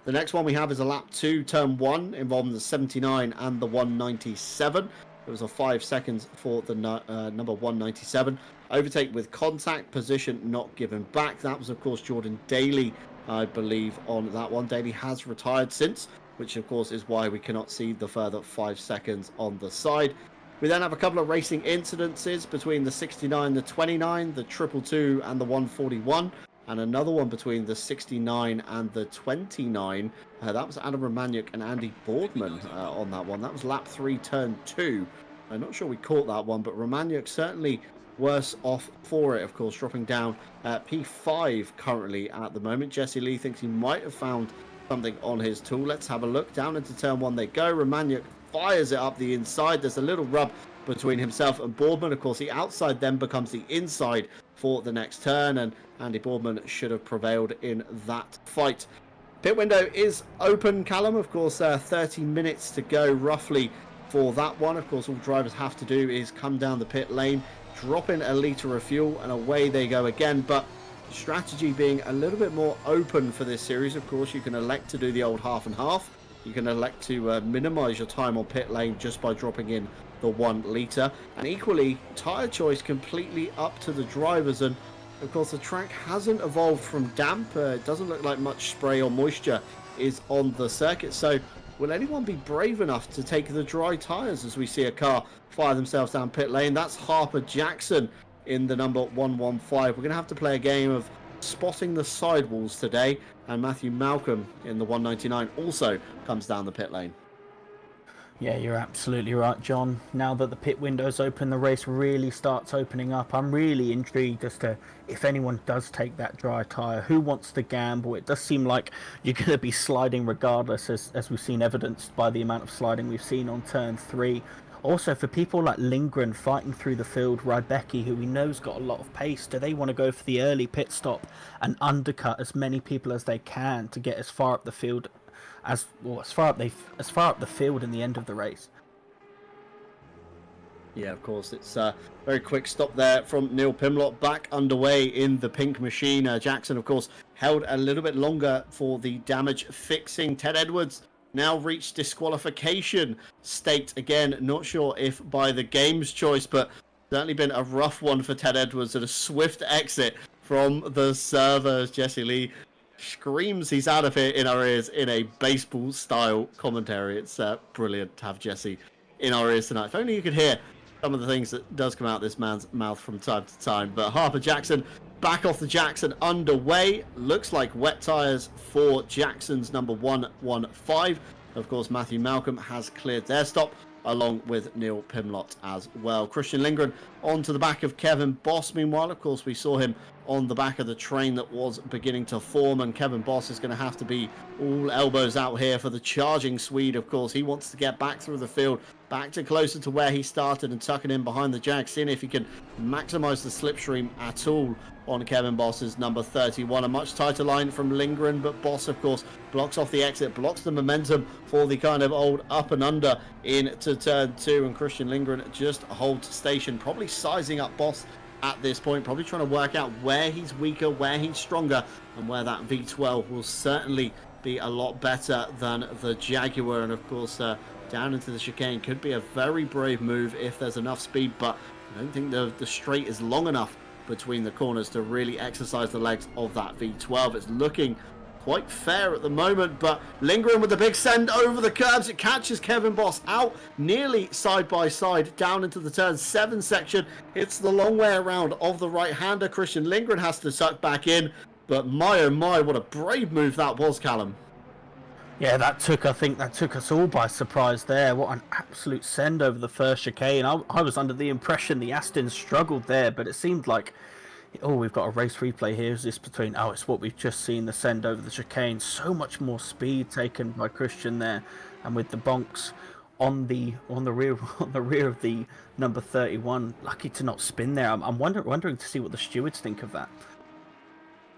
The next one we have is a lap 2, turn 1, involving the 79 and the 197. It was a 5 seconds for the number 197. Overtake with contact, position not given back. That was, of course, Jordan Daly, I believe, on that one. Daly has retired since, which, of course, is why we cannot see the further 5 seconds on the side. We then have a couple of racing incidences between the 69, the 29, the 222 and the 141. And another one between the 69 and the 29. That was Adam Romaniuk and Andy Boardman on that one. That was lap 3, turn 2. I'm not sure we caught that one, but Romaniuk certainly worse off for it, of course, dropping down P5 currently at the moment. Jesse Lee thinks he might have found something on his tool. Let's have a look. Down into turn 1 they go. Romaniuk fires it up the inside. There's a little rub between himself and Boardman. Of course, the outside then becomes the inside for the next turn, and Andy Boardman should have prevailed in that fight. Pit window is open, Callum. Of course, 30 minutes to go roughly for that one. Of course, all drivers have to do is come down the pit lane, drop in a litre of fuel, and away they go again. But strategy being a little bit more open for this series. Of course, you can elect to do the old half and half. You can elect to minimise your time on pit lane just by dropping in the 1 litre. And equally, tyre choice completely up to the drivers. And of course, the track hasn't evolved from damp. It doesn't look like much spray or moisture is on the circuit. So will anyone be brave enough to take the dry tyres as we see a car fire themselves down pit lane? That's Harper Jackson in the number 115. We're going to have to play a game of spotting the sidewalls today. And Matthew Malcolm in the 199 also comes down the pit lane. Yeah, you're absolutely right, John. Now that the pit window's open, the race really starts opening up. I'm really intrigued as to if anyone does take that dry tyre, who wants to gamble. It does seem like you're going to be sliding regardless, as we've seen evidenced by the amount of sliding we've seen on turn 3. Also, for people like Lindgren fighting through the field, Rybecki, who we know's got a lot of pace, do they want to go for the early pit stop and undercut as many people as they can to get as far up the field as far up the field in the end of the race? Yeah, of course. It's a very quick stop there from Neil Pimlott, back underway in the pink machine. Jackson, of course, held a little bit longer for the damage fixing. Ted Edwards now reached disqualification state again. Not sure if by the game's choice, but certainly been a rough one for Ted Edwards, and a swift exit from the servers. Jesse Lee screams he's out of here in our ears in a baseball style commentary. It's brilliant to have Jesse in our ears tonight. If only you could hear some of the things that does come out this man's mouth from time to time. But Harper Jackson back off the Jackson underway. Looks like wet tyres for Jackson's number 115. Of course, Matthew Malcolm has cleared their stop, along with Neil Pimlott as well. Christian Lindgren onto the back of Kevin Boss. Meanwhile, of course, we saw him on the back of the train that was beginning to form, and Kevin Boss is going to have to be all elbows out here for the charging Swede. Of course, he wants to get back through the field, back to closer to where he started and tucking in behind the Jaaag, seeing if he can maximize the slipstream at all on Kevin Boss's number 31. A much tighter line from Lindgren, but Boss, of course, blocks off the exit, blocks the momentum for the kind of old up and under into turn 2, and Christian Lindgren just holds station, probably sizing up Boss at this point, probably trying to work out where he's weaker, where he's stronger, and where that V12 will certainly be a lot better than the Jaguar. And of course, down into the chicane could be a very brave move if there's enough speed, but I don't think the straight is long enough between the corners to really exercise the legs of that V12. It's looking quite fair at the moment, but Lindgren with the big send over the curbs. It catches Kevin Boss out nearly side by side down into the turn 7 section. It's the long way around of the right-hander. Christian Lindgren has to suck back in, but my oh my, what a brave move that was, Callum. Yeah, I think that took us all by surprise there. What an absolute send over the first chicane. I was under the impression the Aston struggled there, but it seemed like, oh, we've got a race replay here. Is this between, oh, it's what we've just seen, the send over the chicane. So much more speed taken by Christian there, and with the bonks on the rear of the number 31, lucky to not spin there. I'm wondering to see what the stewards think of that.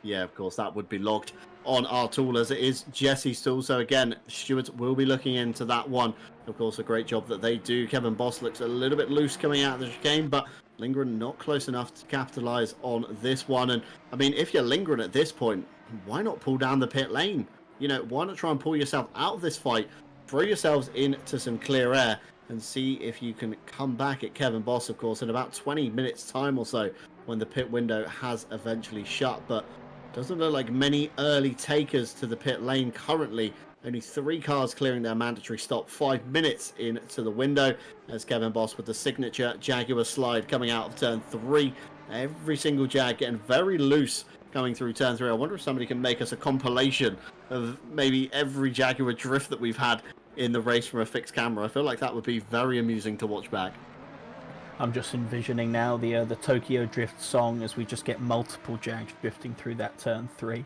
Yeah, of course, that would be logged on our tool, as it is Jesse's tool. So again, stewards will be looking into that one. Of course, a great job that they do. Kevin Boss looks a little bit loose coming out of the chicane, but Lindgren not close enough to capitalize on this one. And I mean, if you're Lindgren at this point, why not pull down the pit lane? You know, why not try and pull yourself out of this fight, throw yourselves into some clear air, and see if you can come back at Kevin Boss, of course, in about 20 minutes time or so, when the pit window has eventually shut. But doesn't look like many early takers to the pit lane currently. Only 3 cars clearing their mandatory stop 5 minutes into the window, as Kevin Boss with the signature Jaguar slide coming out of turn 3. Every single Jag getting very loose coming through turn 3. I wonder if somebody can make us a compilation of maybe every Jaguar drift that we've had in the race from a fixed camera. I feel like that would be very amusing to watch back. I'm just envisioning now the Tokyo Drift song as we just get multiple Jags drifting through that turn 3.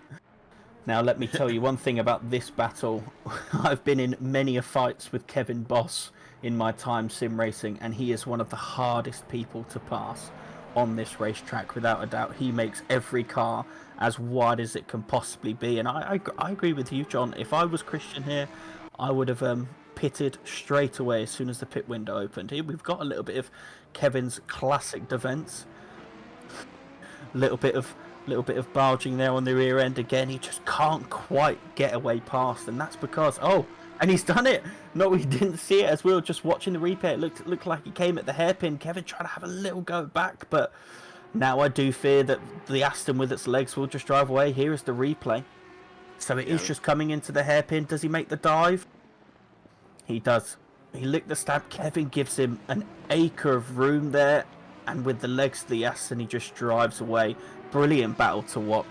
Now, let me tell you one thing about this battle. I've been in many a fights with Kevin Boss in my time sim racing, and he is one of the hardest people to pass on this racetrack, without a doubt. He makes every car as wide as it can possibly be, and I agree with you, John. If I was Christian here, I would have pitted straight away as soon as the pit window opened. Here we've got a little bit of Kevin's classic defense, little bit of barging there on the rear end again. He just can't quite get away past, and that's because, oh, and he's done it. No, we didn't see it as we were just watching the replay. It looked like he came at the hairpin. Kevin trying to have a little go back, but now I do fear that the Aston with its legs will just drive away. Here is the replay. So it is just coming into the hairpin. Does he make the dive? He does. He licked the stab. Kevin gives him an acre of room there, and with the legs of the Aston, he just drives away. Brilliant battle to watch.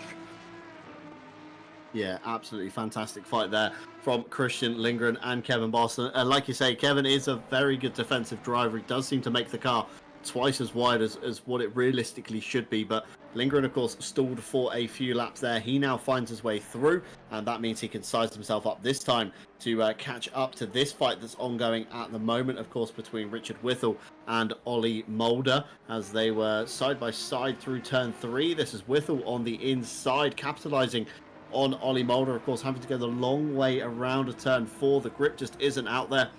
Yeah, absolutely fantastic fight there from Christian Lindgren and Kevin Boss. And like you say, Kevin is a very good defensive driver. He does seem to make the car twice as wide as what it realistically should be, but Lindgren, of course, stalled for a few laps there. He now finds his way through, and that means he can size himself up this time to catch up to this fight that's ongoing at the moment, of course, between Richard Whittle and Ollie Mulder, as they were side by side through turn 3. This is Whittle on the inside, capitalizing on Ollie Mulder, of course, having to go the long way around a turn 4. The grip just isn't out there.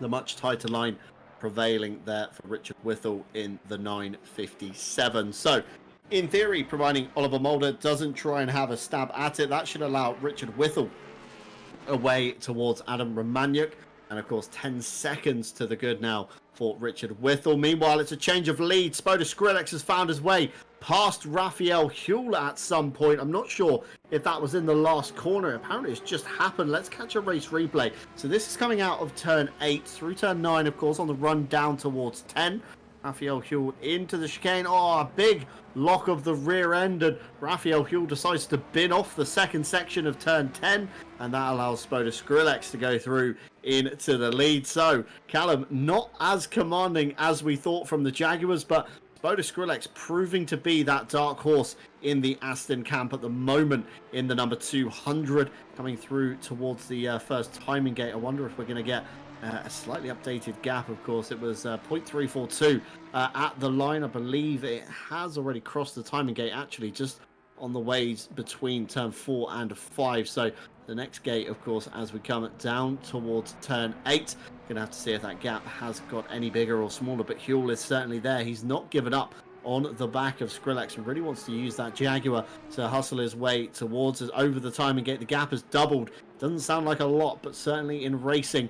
The much tighter line prevailing there for Richard Whittle in the 957. So, in theory, providing Oliver Mulder doesn't try and have a stab at it, that should allow Richard Whittle away towards Adam Romaniuk. And of course, 10 seconds to the good now for Richard Whittle. Meanwhile, it's a change of lead. Spoda Skrillex has found his way past Raphael Huell at some point. I'm not sure if that was in the last corner. Apparently, it's just happened. Let's catch a race replay. So this is coming out of turn 8 through turn 9, of course, on the run down towards 10. Raphael Huell into the chicane. Oh, a big lock of the rear end, and Raphael Huell decides to bin off the second section of turn 10, and that allows Spoda Skrillex to go through into the lead. So, Callum, not as commanding as we thought from the Jaguars, but Spoda Skrillex proving to be that dark horse in the Aston camp at the moment in the number 200, coming through towards the first timing gate. I wonder if we're going to get a slightly updated gap. Of course, it was 0.342 at the line. I believe it has already crossed the timing gate, actually, just on the ways between turn 4 and 5. So the next gate, of course, as we come down towards turn 8, gonna have to see if that gap has got any bigger or smaller, but Huel is certainly there. He's not given up on the back of Skrillex and really wants to use that Jaguar to hustle his way towards us over the timing gate. The gap has doubled. Doesn't sound like a lot, but certainly in racing,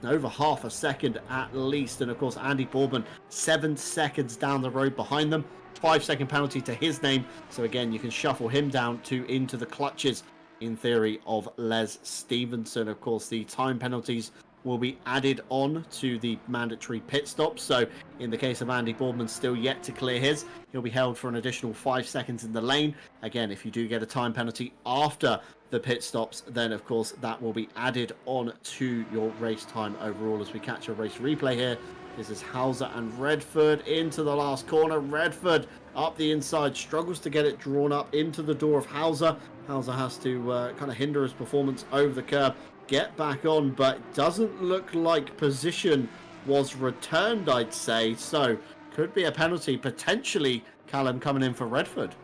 over half a second at least. And of course, Andy Boardman 7 seconds down the road behind them. 5-second penalty to his name. So again, you can shuffle him down to into the clutches, in theory, of Les Stevenson. Of course, the time penalties will be added on to the mandatory pit stop. So in the case of Andy Boardman still yet to clear his, he'll be held for an additional 5 seconds in the lane. Again, if you do get a time penalty after the pit stops, then of course that will be added on to your race time overall. As we catch a race replay here, this is Hauser and Redford into the last corner. Redford up the inside, struggles to get it drawn up into the door of Hauser. Hauser has to kind of hinder his performance over the curb, get back on, but doesn't look like position was returned, I'd say. So could be a penalty, potentially, Callum, coming in for Redford.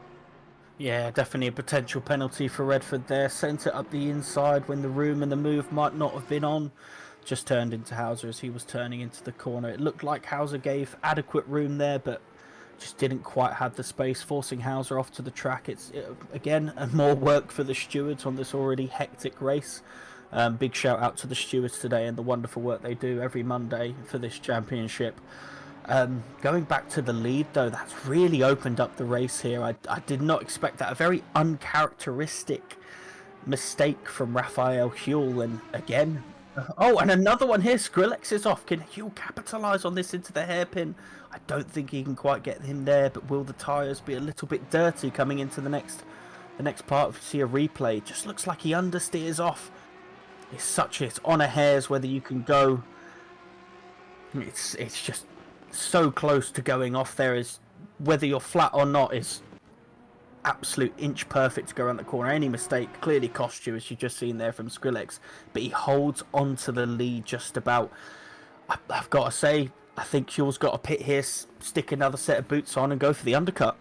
Yeah, definitely a potential penalty for Redford there. Sent it up the inside when the room and the move might not have been on. Just turned into Hauser as he was turning into the corner. It looked like Hauser gave adequate room there, but just didn't quite have the space, forcing Hauser off to the track. It's, again, more work for the stewards on this already hectic race. Big shout out to the stewards today and the wonderful work they do every Monday for this championship. Going back to the lead, though, that's really opened up the race here. I did not expect that. A very uncharacteristic mistake from Raphael Huel, and again... Oh, and another one here. Skrillex is off. Can Huel capitalise on this into the hairpin? I don't think he can quite get him there, but will the tyres be a little bit dirty coming into the next part? If you see a replay, it just looks like he understeers off. It's on a hair's whether you can go. It's just so close to going off there. Is whether you're flat or not is absolute inch perfect to go around the corner. Any mistake clearly cost you, as you've just seen there from Skrillex, but he holds onto the lead just about. I've got to say, I think Huel's got to pit here, stick another set of boots on and go for the undercut.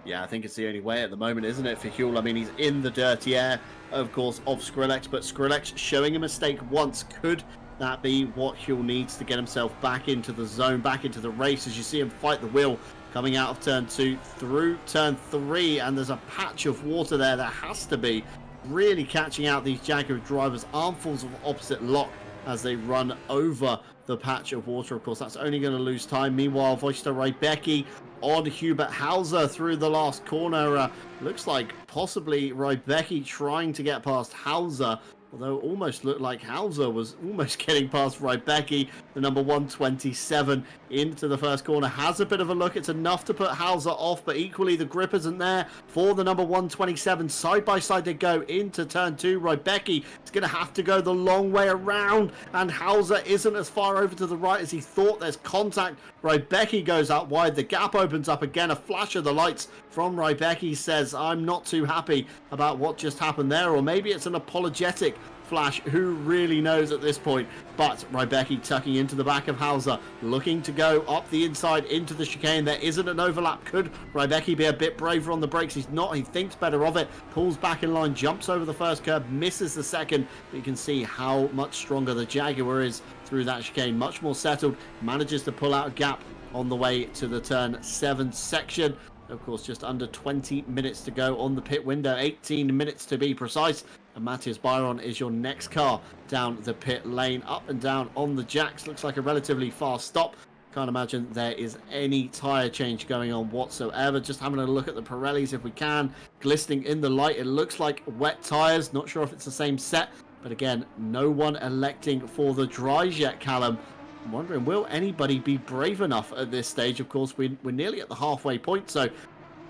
Yeah, I think it's the only way at the moment, isn't it, for Huel? I mean, he's in the dirty air, of course, of Skrillex, but Skrillex showing a mistake once. Could that be what Huel needs to get himself back into the zone, back into the race, as you see him fight the wheel coming out of turn 2 through turn 3, and there's a patch of water there that has to be really catching out these Jaguar drivers. Armfuls of opposite lock as they run over the patch of water. Of course, that's only going to lose time. Meanwhile, Wojciech Rybecki on Hubert Hauser through the last corner. Looks like possibly Rybecki trying to get past Hauser, although it almost looked like Hauser was almost getting past Rybecki. The number 127 into the first corner has a bit of a look. It's enough to put Hauser off, but equally the grip isn't there for the number 127. Side by side they go into turn 2. Rybecki is going to have to go the long way around, and Hauser isn't as far over to the right as he thought. There's contact. Rybecki goes out wide. The gap opens up again. A flash of the lights from Rybecki says, I'm not too happy about what just happened there, or maybe it's an apologetic flash. Who really knows at this point? But Rybecki tucking into the back of Hauser, looking to go up the inside into the chicane. There isn't an overlap. Could Rybecki be a bit braver on the brakes? He's not. He thinks better of it. Pulls back in line, jumps over the first curb, misses the second. But you can see how much stronger the Jaguar is through that chicane. Much more settled. Manages to pull out a gap on the way to the turn 7 section. Of course, just under 20 minutes to go on the pit window, 18 minutes to be precise. And Matthias Byron is your next car down the pit lane, up and down on the jacks. Looks like a relatively fast stop. Can't imagine there is any tyre change going on whatsoever. Just having a look at the Pirellis if we can. Glistening in the light, it looks like wet tyres. Not sure if it's the same set, but again, no one electing for the dries yet, Callum. I'm wondering, will anybody be brave enough at this stage? Of course, we're nearly at the halfway point, so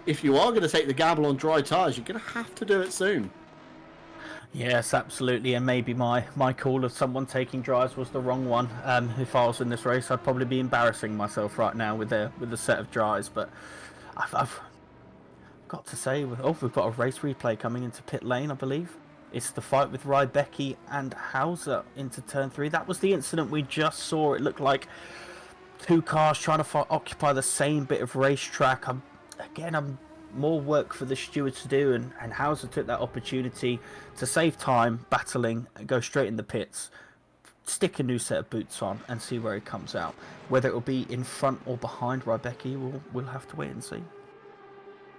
if you are going to take the gamble on dry tyres, you're going to have to do it soon. Yes, absolutely, and maybe my call of someone taking drives was the wrong one. If I was in this race, I'd probably be embarrassing myself right now with the set of drives. But I've got to say, we've got a race replay coming into pit lane, I believe. It's the fight with Rybecki and Hauser into turn 3. That was the incident we just saw. It looked like two cars trying to occupy the same bit of racetrack. I'm more work for the stewards to do, and Hauser took that opportunity to save time battling and go straight in the pits, stick a new set of boots on and see where he comes out. Whether it will be in front or behind Rybecki, we'll have to wait and see.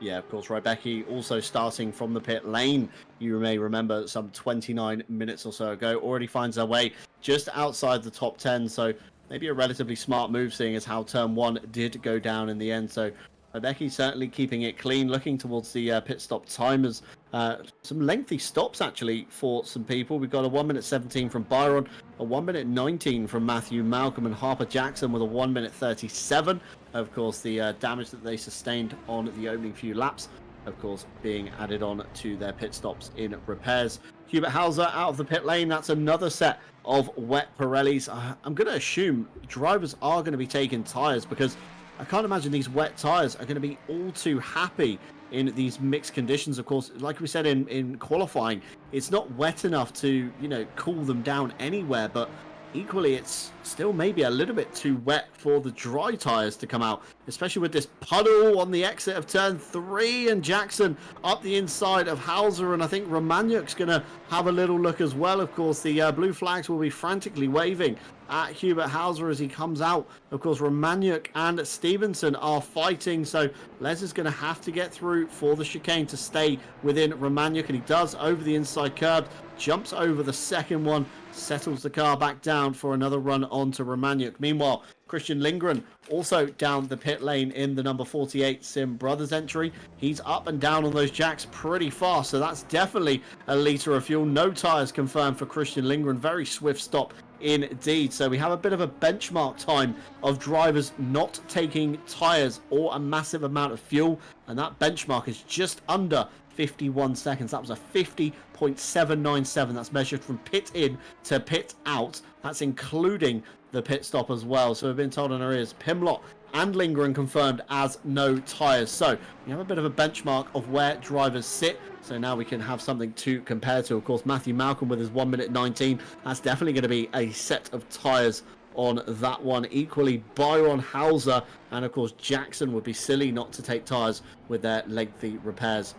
Yeah, of course, Rybecki also starting from the pit lane. You may remember some 29 minutes or so ago, already finds their way just outside the top 10. So maybe a relatively smart move, seeing as how turn 1 did go down in the end. So Rybecki certainly keeping it clean, looking towards the pit stop timers. Some lengthy stops, actually, for some people. We've got a 1 minute 17 from Byron, a 1 minute 19 from Matthew Malcolm, and Harper Jackson with a 1 minute 37. Of course, the damage that they sustained on the opening few laps, of course, being added on to their pit stops in repairs. Hubert Hauser out of the pit lane. That's another set of wet Pirellis. I'm going to assume drivers are going to be taking tyres, because I can't imagine these wet tyres are going to be all too happy in these mixed conditions. Of course, like we said in qualifying, it's not wet enough to, cool them down anywhere, but equally it's still maybe a little bit too wet for the dry tyres to come out, especially with this puddle on the exit of turn 3, and Jackson up the inside of Hauser, and I think Romaniuk's going to have a little look as well. Of course, the blue flags will be frantically waving at Hubert Hauser as he comes out. Of course, Romaniuk and Stevenson are fighting, so Les is going to have to get through for the chicane to stay within Romaniuk, and he does over the inside curb, jumps over the second one, settles the car back down for another run onto Romaniuk. Meanwhile, Christian Lindgren also down the pit lane in the number 48 Sim Brothers entry. He's up and down on those jacks pretty fast, so that's definitely a litre of fuel. No tyres confirmed for Christian Lindgren. Very swift stop indeed. So we have a bit of a benchmark time of drivers not taking tyres or a massive amount of fuel, and that benchmark is just under 51 seconds. That was a 50.797. That's measured from pit in to pit out. That's including the pit stop as well. So we've been told on our ears, Pimlott and Lindgren confirmed as no tyres. So we have a bit of a benchmark of where drivers sit. So now we can have something to compare to. Of course, Matthew Malcolm with his 1 minute 19. That's definitely going to be a set of tyres on that one. Equally, Byron, Hauser, and of course Jackson would be silly not to take tyres with their lengthy repairs.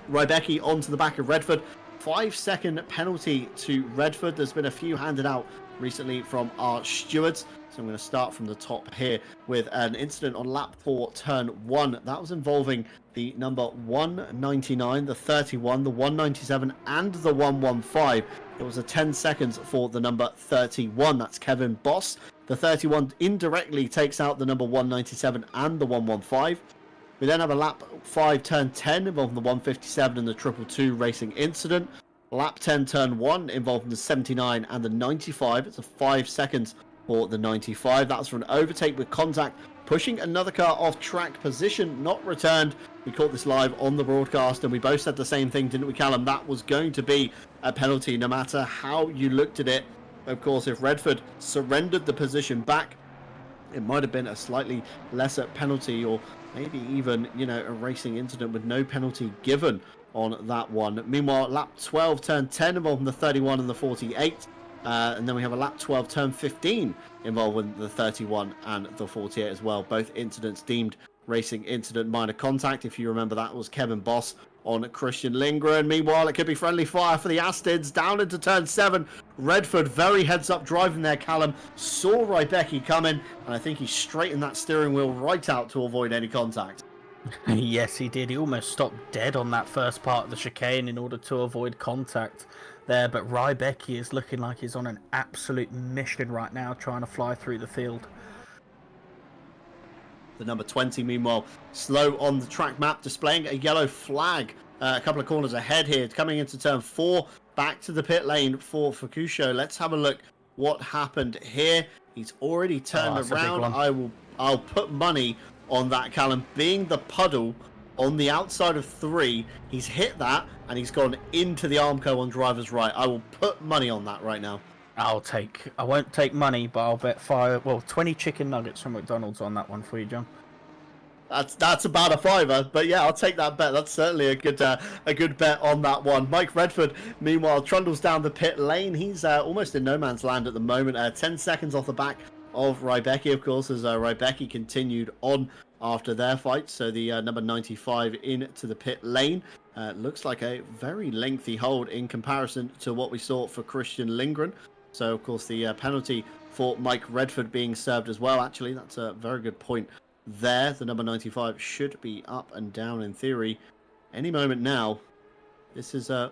Rybecki onto the back of Redford. 5-second penalty to Redford. There's been a few handed out recently from our stewards. So I'm going to start from the top here with an incident on lap 4, turn 1. That was involving the number 199, the 31, the 197, and the 115. It was a 10 seconds for the number 31. That's Kevin Boss. The 31 indirectly takes out the number 197 and the 115. We then have a lap 5, turn 10 involving the 157 and the 222 racing incident. Lap 10, turn 1 involving the 79 and the 95. It's a 5 seconds for the 95. That's for an overtake with contact, pushing another car off track position, not returned. We caught this live on the broadcast, and we both said the same thing, didn't we, Callum? That was going to be a penalty no matter how you looked at it. Of course, if Redford surrendered the position back, it might have been a slightly lesser penalty, or maybe even, a racing incident with no penalty given on that one. Meanwhile, lap 12, turn 10 involving the 31 and the 48. And then we have a lap 12, turn 15 involving the 31 and the 48 as well. Both incidents deemed racing incident, minor contact. If you remember, that was Kevin Boss on Christian Lindgren. Meanwhile, it could be friendly fire for the Astids down into turn 7. Redford very heads up driving there. Callum saw Rybecki coming, and I think he straightened that steering wheel right out to avoid any contact. Yes, he did. He almost stopped dead on that first part of the chicane in order to avoid contact there. But Rybecki is looking like he's on an absolute mission right now, trying to fly through the field. The number 20, meanwhile, slow on the track map, displaying a yellow flag a couple of corners ahead here. Coming into turn 4, back to the pit lane for Fukusho. Let's have a look what happened here. He's already turned around. I'll put money on that, Callum, being the puddle on the outside of 3. He's hit that, and he's gone into the Armco on driver's right. I will put money on that right now. I won't take money, but I'll bet 20 chicken nuggets from McDonald's on that one for you, John. That's about a $5, but yeah, I'll take that bet. That's certainly a good bet on that one. Mike Redford, meanwhile, trundles down the pit lane. He's almost in no man's land at the moment. 10 seconds off the back of Rybecki, of course, as Rybecki continued on after their fight. So the number 95 into the pit lane. Looks like a very lengthy hold in comparison to what we saw for Christian Lindgren. So, of course, the penalty for Mike Redford being served as well. Actually, that's a very good point there. The number 95 should be up and down in theory any moment now. This is a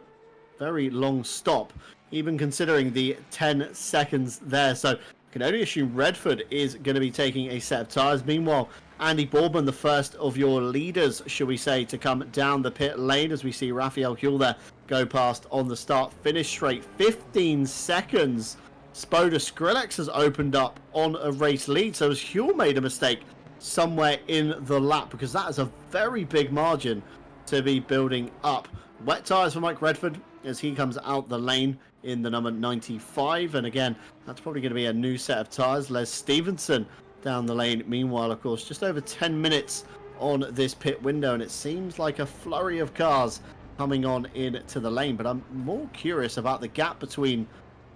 very long stop, even considering the 10 seconds there. So, I can only assume Redford is going to be taking a set of tyres. Meanwhile, Andy Boardman, the first of your leaders, shall we say, to come down the pit lane, as we see Raphael Huell there go past on the start-finish straight. 15 seconds. Spoda Skrillex has opened up on a race lead, so has Huell made a mistake somewhere in the lap? Because that is a very big margin to be building up. Wet tyres for Mike Redford as he comes out the lane in the number 95. And again, that's probably going to be a new set of tyres. Les Stevenson down the lane. Meanwhile, of course, just over 10 minutes on this pit window, and it seems like a flurry of cars coming on into the lane. But I'm more curious about the gap between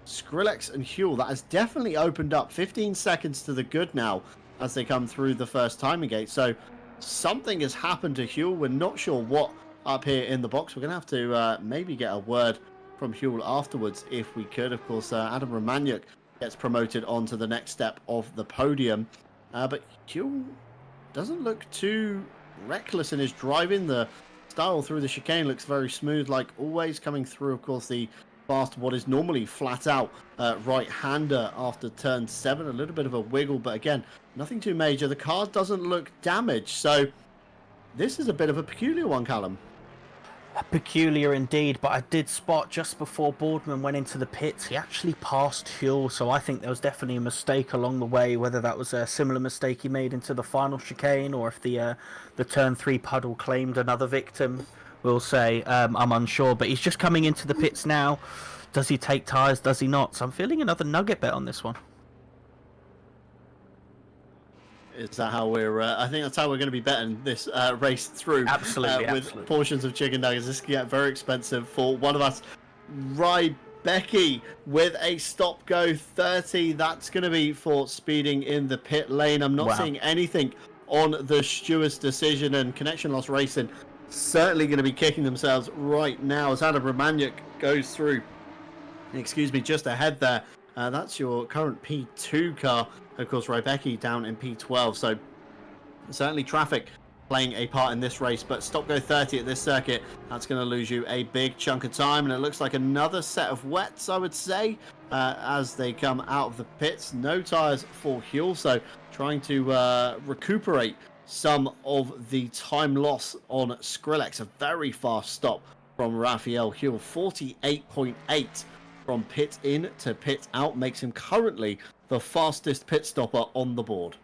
Skrillex and Huell. That has definitely opened up. 15 seconds to the good now as they come through the first timing gate. So something has happened to Huell. We're not sure what up here in the box. We're going to have to maybe get a word from Huell afterwards if we could. Of course, Adam Romaniuk gets promoted onto the next step of the podium. But Huell doesn't look too reckless in his driving. The style through the chicane looks very smooth, like always, coming through, of course, the fast, what is normally flat out right-hander after turn 7. A little bit of a wiggle, but again, nothing too major. The car doesn't look damaged, so this is a bit of a peculiar one, Callum. Peculiar indeed, but I did spot just before Boardman went into the pits, he actually passed Huell, so I think there was definitely a mistake along the way, whether that was a similar mistake he made into the final chicane, or if the turn 3 puddle claimed another victim, we'll say. I'm unsure, but he's just coming into the pits now. Does he take tyres, does he not? So I'm feeling another nugget bet on this one. Is that how we're... I think that's how we're going to be betting this race through. Absolutely, with absolutely. Portions of chicken nuggets. This can get very expensive for one of us. Rybecki with a stop-go 30. That's going to be for speeding in the pit lane. I'm not seeing anything on the steward's decision, and Connection Loss Racing certainly going to be kicking themselves right now as Adam Romaniuk goes through. Excuse me, just ahead there. That's your current P2 car. Of course, Rybecki down in P12. So certainly traffic playing a part in this race. But stop go 30 at this circuit, that's going to lose you a big chunk of time. And it looks like another set of wets, I would say, as they come out of the pits. No tyres for Huell. So trying to recuperate some of the time loss on Skrillex. A very fast stop from Raphael Huell. 48.8 from pit in to pit out makes him currently the fastest pit stopper on the board.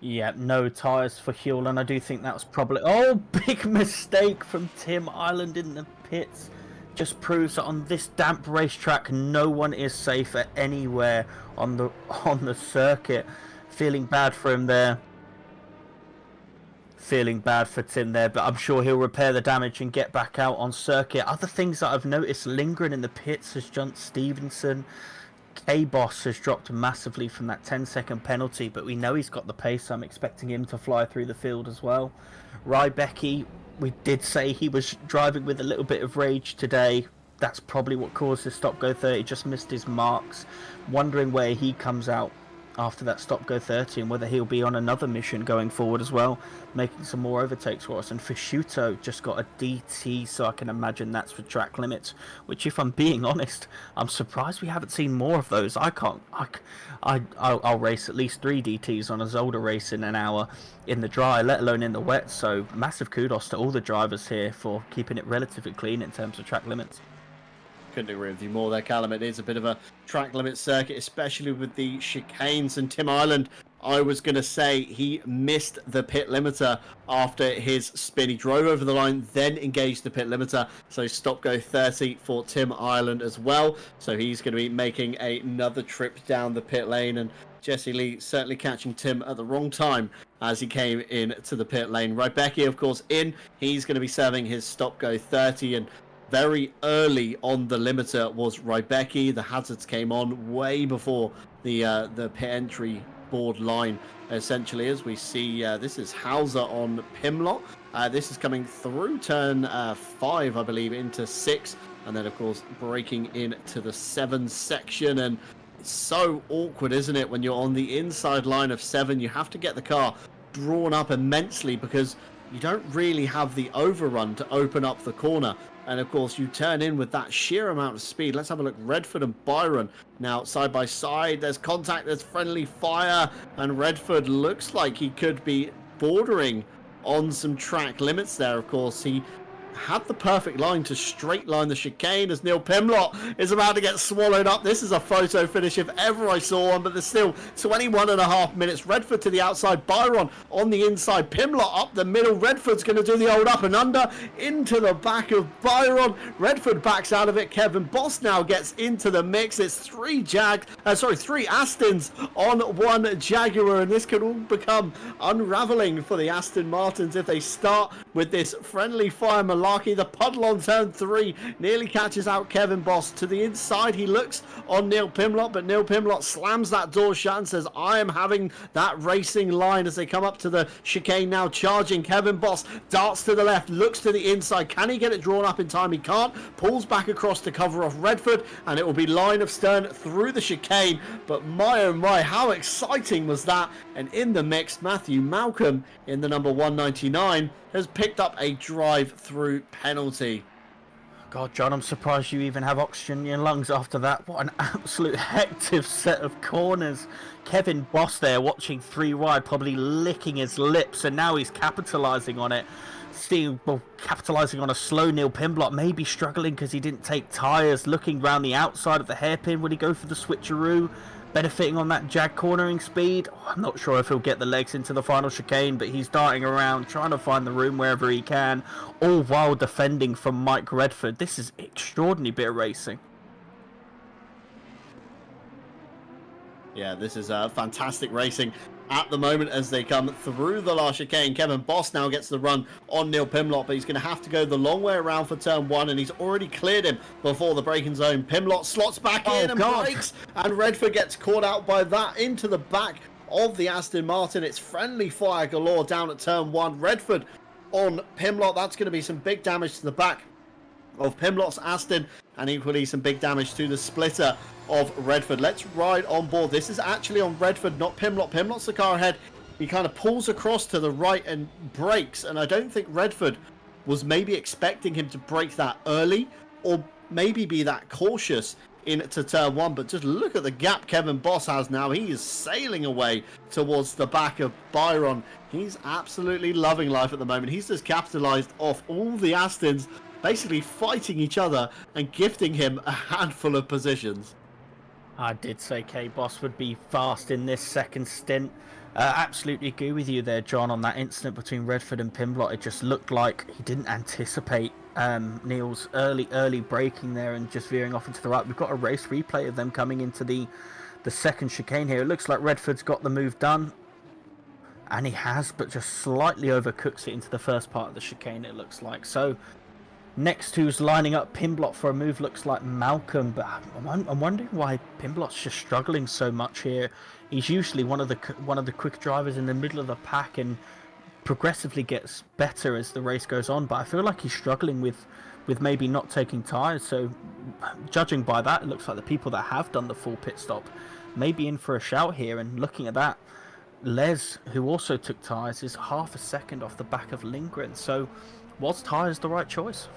Yeah, no tyres for Huell, and I do think that was probably... Oh, big mistake from Tim Ireland in the pits. Just proves that on this damp racetrack, no one is safe at anywhere on the circuit. Feeling bad for him there. Feeling bad for Tim there, but I'm sure he'll repair the damage and get back out on circuit. Other things that I've noticed lingering in the pits has John Stevenson. K-Boss has dropped massively from that 10-second penalty, but we know he's got the pace, so I'm expecting him to fly through the field as well. Rybecki, we did say he was driving with a little bit of rage today. That's probably what caused his stop-go 30, just missed his marks. Wondering where he comes out after that stop-go 30 and whether he'll be on another mission going forward as well, making some more overtakes for us. And Fisciuto just got a DT, so I can imagine that's for track limits, which, if I'm being honest, I'm surprised we haven't seen more of those. I'll race at least 3 DTs on a Zolder race in an hour in the dry, let alone in the wet, so massive kudos to all the drivers here for keeping it relatively clean in terms of track limits. Couldn't agree with you more there, Callum. It is a bit of a track limit circuit, especially with the chicanes, and Tim Ireland I was going to say he missed the pit limiter after his spin. He drove over the line, then engaged the pit limiter. So stop go 30 for Tim Ireland as well. So he's going to be making another trip down the pit lane. And Jesse Lee certainly catching Tim at the wrong time as he came into the pit lane. Rybecki, of course, in. He's going to be serving his stop go 30. And very early on the limiter was Rybecki. The hazards came on way before the pit entry board line, essentially, as we see this is Hauser on Pimlott. This is coming through turn 5, I believe, into 6, and then of course breaking into the 7 section. And it's so awkward, isn't it, when you're on the inside line of 7? You have to get the car drawn up immensely because you don't really have the overrun to open up the corner. And of course, you turn in with that sheer amount of speed. Let's have a look. Redford and Byron now side by side. There's contact, there's friendly fire, and Redford looks like he could be bordering on some track limits there. Of course, he had the perfect line to straight line the chicane as Neil Pimlott is about to get swallowed up. This is a photo finish if ever I saw one, but there's still 21.5 minutes. Redford to the outside, Byron on the inside, Pimlott up the middle. Redford's going to do the old up and under into the back of Byron. Redford backs out of it. Kevin Boss now gets into the mix. It's three Astons on one Jaguar, and this could all become unraveling for the Aston Martins if they start with this friendly fire malarkey. The puddle on turn 3 nearly catches out Kevin Boss. To the inside, he looks on Neil Pimlott, but Neil Pimlott slams that door shut and says, I am having that racing line as they come up to the chicane now, charging. Kevin Boss darts to the left, looks to the inside. Can he get it drawn up in time? He can't. Pulls back across to cover off Redford, and it will be line of stern through the chicane. But my oh my, how exciting was that? And in the mix, Matthew Malcolm in the number 199 has picked up a drive-through penalty. God, John, I'm surprised you even have oxygen in your lungs after that. What an absolute hectic set of corners. Kevin Boss there watching 3 wide, probably licking his lips, and now he's capitalising on it. Capitalising on a slow Neil Pimlott, maybe struggling because he didn't take tyres, looking round the outside of the hairpin. Would he go for the switcheroo? Benefiting on that Jag cornering speed. I'm not sure if he'll get the legs into the final chicane, but he's darting around, trying to find the room wherever he can, all while defending from Mike Redford. This is extraordinary bit of racing. Yeah, this is fantastic racing at the moment as they come through the last chicane. Kevin Boss now gets the run on Neil Pimlott, but he's going to have to go the long way around for turn 1, and he's already cleared him before the braking zone. Pimlott slots back in and brakes, and Redford gets caught out by that into the back of the Aston Martin. It's friendly fire galore down at turn 1. Redford on Pimlott. That's going to be some big damage to the back of Pimlott's Aston, and equally some big damage to the splitter of Redford. Let's ride on board. This is actually on Redford, not Pimlott. Pimlott's the car ahead. He kind of pulls across to the right and brakes, and I don't think Redford was maybe expecting him to brake that early or maybe be that cautious into turn 1, but just look at the gap Kevin Boss has now. He is sailing away towards the back of Byron. He's absolutely loving life at the moment. He's just capitalized off all the Astons basically fighting each other and gifting him a handful of positions. I did say K-Boss would be fast in this second stint. Absolutely agree with you there, John, on that incident between Redford and Pimlott. It just looked like he didn't anticipate Neil's early braking there and just veering off into the right. We've got a race replay of them coming into the second chicane here. It looks like Redford's got the move done, and he has, but just slightly overcooks it into the first part of the chicane, it looks like. So next who's lining up Pimlott for a move looks like Malcolm, but I'm wondering why Pimblott's just struggling so much here. He's usually one of the quick drivers in the middle of the pack and progressively gets better as the race goes on, but I feel like he's struggling with maybe not taking tyres. So judging by that, it looks like the people that have done the full pit stop may be in for a shout here. And looking at that, Les, who also took tyres, is half a second off the back of Lindgren. So was tyres the right choice?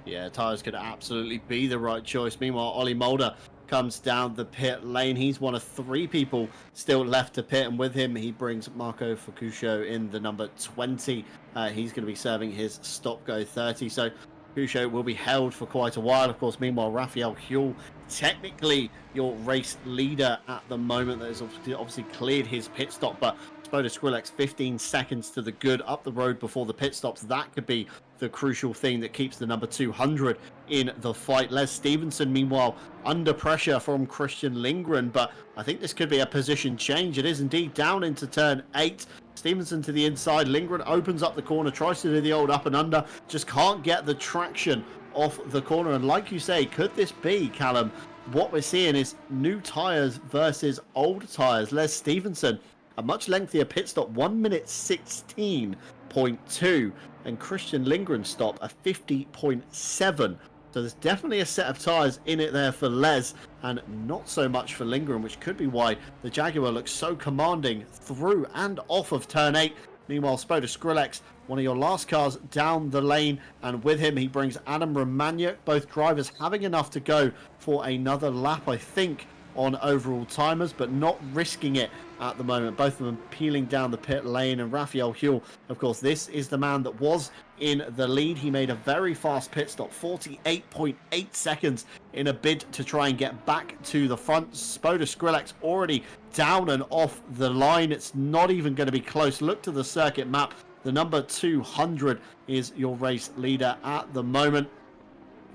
Yeah, tyres could absolutely be the right choice. Meanwhile, Ollie Mulder comes down the pit lane. He's one of 3 people still left to pit, and with him he brings Marco Fucuscio in the number 20. He's going to be serving his stop go 30. So Crucio will be held for quite a while. Of course, meanwhile, Raphael Huell, technically your race leader at the moment, that has obviously cleared his pit stop, but Spoda Skrillex 15 seconds to the good up the road before the pit stops. That could be the crucial thing that keeps the number 200 in the fight. Les Stevenson, meanwhile, under pressure from Christian Lindgren, but I think this could be a position change. It is indeed down into turn 8. Stevenson to the inside. Lindgren opens up the corner, tries to do the old up and under, just can't get the traction off the corner. And like you say, could this be, Callum, what we're seeing is new tyres versus old tyres? Les Stevenson, a much lengthier pit stop, 1 minute 16.2, and Christian Lindgren stop a 50.7. So there's definitely a set of tyres in it there for Les, and not so much for Lindgren, which could be why the Jaguar looks so commanding through and off of turn 8. Meanwhile, Spoda Skrillex, one of your last cars down the lane, and with him he brings Adam Romaniuk. Both drivers having enough to go for another lap, I think, on overall timers, but not risking it at the moment. Both of them peeling down the pit lane, and Raphael Huell, of course, this is the man that was in the lead. He made a very fast pit stop, 48.8 seconds, in a bid to try and get back to the front. Spoda Skrillex already down and off the line. It's not even going to be close. Look to the circuit map. The number 200 is your race leader at the moment,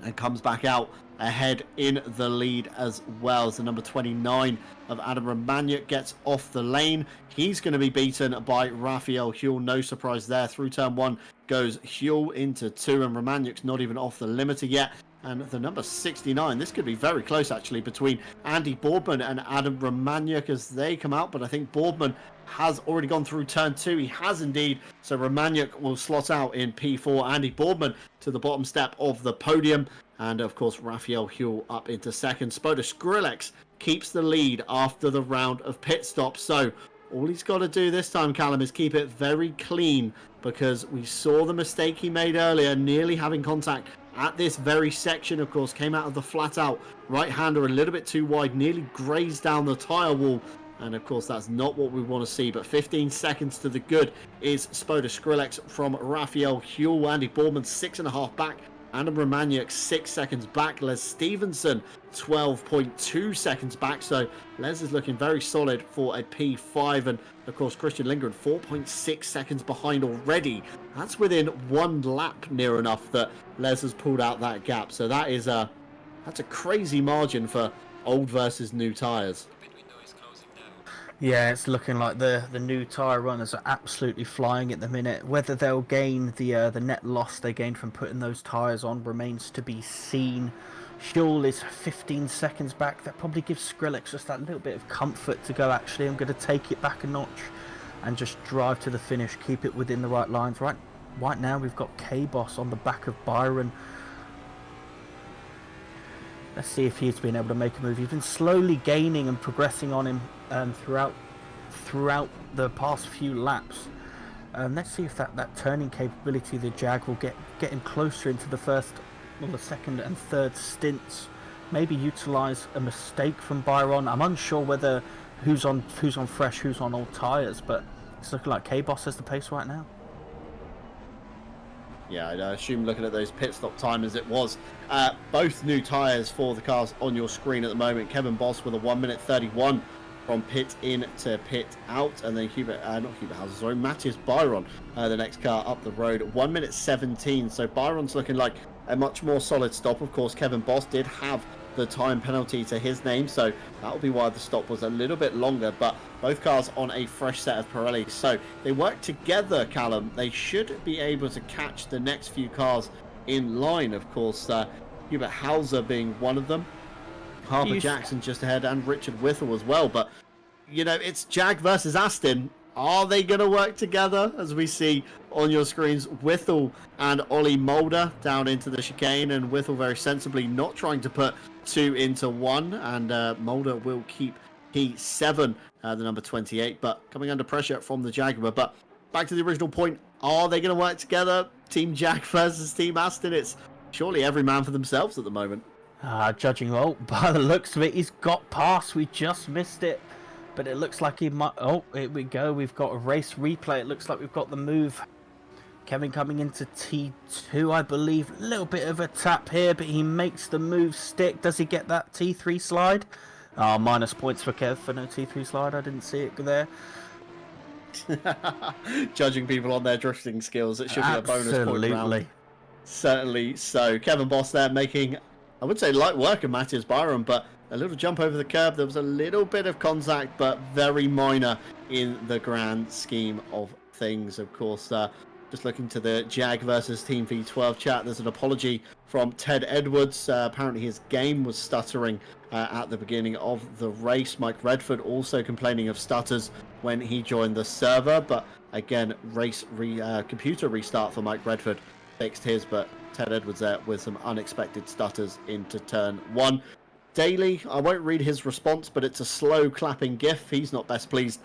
and comes back out ahead in the lead as well. As the number 29 of Adam Romaniuk gets off the lane. He's going to be beaten by Raphael Huell. No surprise there. Through turn 1 goes Huell into 2, and Romaniuk's not even off the limiter yet. And the number 69, this could be very close actually between Andy Boardman and Adam Romaniuk as they come out, but I think Boardman has already gone through turn 2. He has indeed. So Romaniuk will slot out in P4. Andy Boardman to the bottom step of the podium. And of course, Raphael Huell up into second. Spoda Skrillex keeps the lead after the round of pit stops. So all he's got to do this time, Callum, is keep it very clean, because we saw the mistake he made earlier, nearly having contact at this very section. Of course, came out of the flat out right-hander a little bit too wide, nearly grazed down the tyre wall. And of course, that's not what we want to see. But 15 seconds to the good is Spoda Skrillex from Raphael Huell. Andy Boardman 6.5 back. Adam Romaniuk 6 seconds back. Les Stevenson 12.2 seconds back. So Les is looking very solid for a P5. And of course, Christian Lindgren 4.6 seconds behind already. That's within 1 lap near enough that Les has pulled out that gap. So that's a crazy margin for old versus new tyres. Yeah, it's looking like the new tyre runners are absolutely flying at the minute. Whether they'll gain the net loss they gained from putting those tyres on remains to be seen. Huell is 15 seconds back. That probably gives Skrillex just that little bit of comfort to go, actually, I'm going to take it back a notch and just drive to the finish, keep it within the right lines. Right now we've got K-Boss on the back of Byron. Let's see if he's been able to make a move. He's been slowly gaining and progressing on him throughout the past few laps. Let's see if that turning capability of the Jag will get him closer into the second and third stints. Maybe utilise a mistake from Byron. I'm unsure whether who's on fresh, who's on old tyres, but it's looking like K-Boss has the pace right now. Yeah, I assume looking at those pit stop timers, it was both new tyres for the cars on your screen at the moment. Kevin Boss with a 1 minute 31 from pit in to pit out, and then Matthias Byron, the next car up the road, 1 minute 17. So Byron's looking like a much more solid stop. Of course, Kevin Boss did have the time penalty to his name, so that'll be why the stop was a little bit longer, but both cars on a fresh set of Pirelli, so they work together. Callum, they should be able to catch the next few cars in line. Of course, Hubert Hauser being one of them, Harper Jackson just ahead, and Richard Whittle as well. But you know, it's Jag versus Aston. Are they going to work together? As we see on your screens, Whittle and Ollie Mulder down into the chicane, and Whittle very sensibly not trying to put 2 into 1, and Mulder will keep P7, the number 28, but coming under pressure from the Jaguar. But back to the original point, are they going to work together? Team Jag versus Team Aston? It's surely every man for themselves at the moment. Judging by the looks of it, he's got past. We just missed it. But it looks like he might... Oh, here we go. We've got a race replay. It looks like we've got the move. Kevin coming into T2, I believe. A little bit of a tap here, but he makes the move stick. Does he get that T3 slide? Oh, minus points for Kev for no T3 slide. I didn't see it there. Judging people on their drifting skills, it should be a bonus point round. Certainly so. Kevin Boss there making, I would say, light work of Matthias Byram, but a little jump over the curb. There was a little bit of contact, but very minor in the grand scheme of things. Of course, just looking to the Jaaag versus Team V12 chat, there's an apology from Ted Edwards. Apparently his game was stuttering at the beginning of the race. Mike Redford also complaining of stutters when he joined the server, but again, computer restart for Mike Redford fixed his, but Ted Edwards there with some unexpected stutters into turn 1. Daly, I won't read his response, but it's a slow clapping gif. He's not best pleased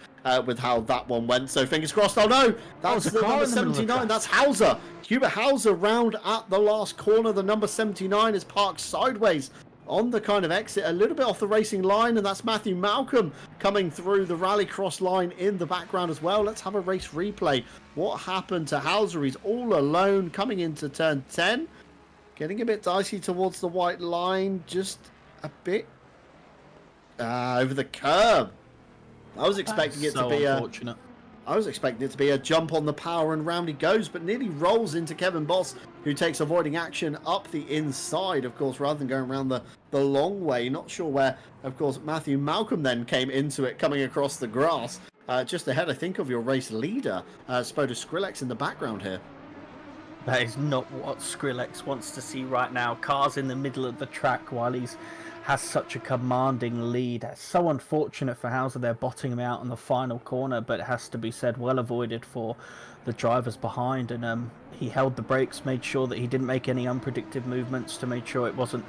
with how that one went, so fingers crossed. Oh no, that's the number 79. That's Hauser. Hubert Hauser round at the last corner. The number 79 is parked sideways on the kind of exit, a little bit off the racing line, and that's Matthew Malcolm coming through the rallycross line in the background as well. Let's have a race replay. What happened to Hauser? He's all alone coming into turn 10. Getting a bit dicey towards the white line, just a bit over the curb. I was expecting it to be unfortunate. I was expecting it to be a jump on the power and round he goes, but nearly rolls into Kevin Boss, who takes avoiding action up the inside, of course, rather than going around the long way. Not sure where, of course, Matthew Malcolm then came into it, coming across the grass. Just ahead, I think, of your race leader, Spoda Skrillex in the background here. That is not what Skrillex wants to see right now. Cars in the middle of the track while he's has such a commanding lead. It's so unfortunate for Hauser. They're botting him out in the final corner, but it has to be said, well avoided for the drivers behind. And he held the brakes, made sure that he didn't make any unpredicted movements to make sure it wasn't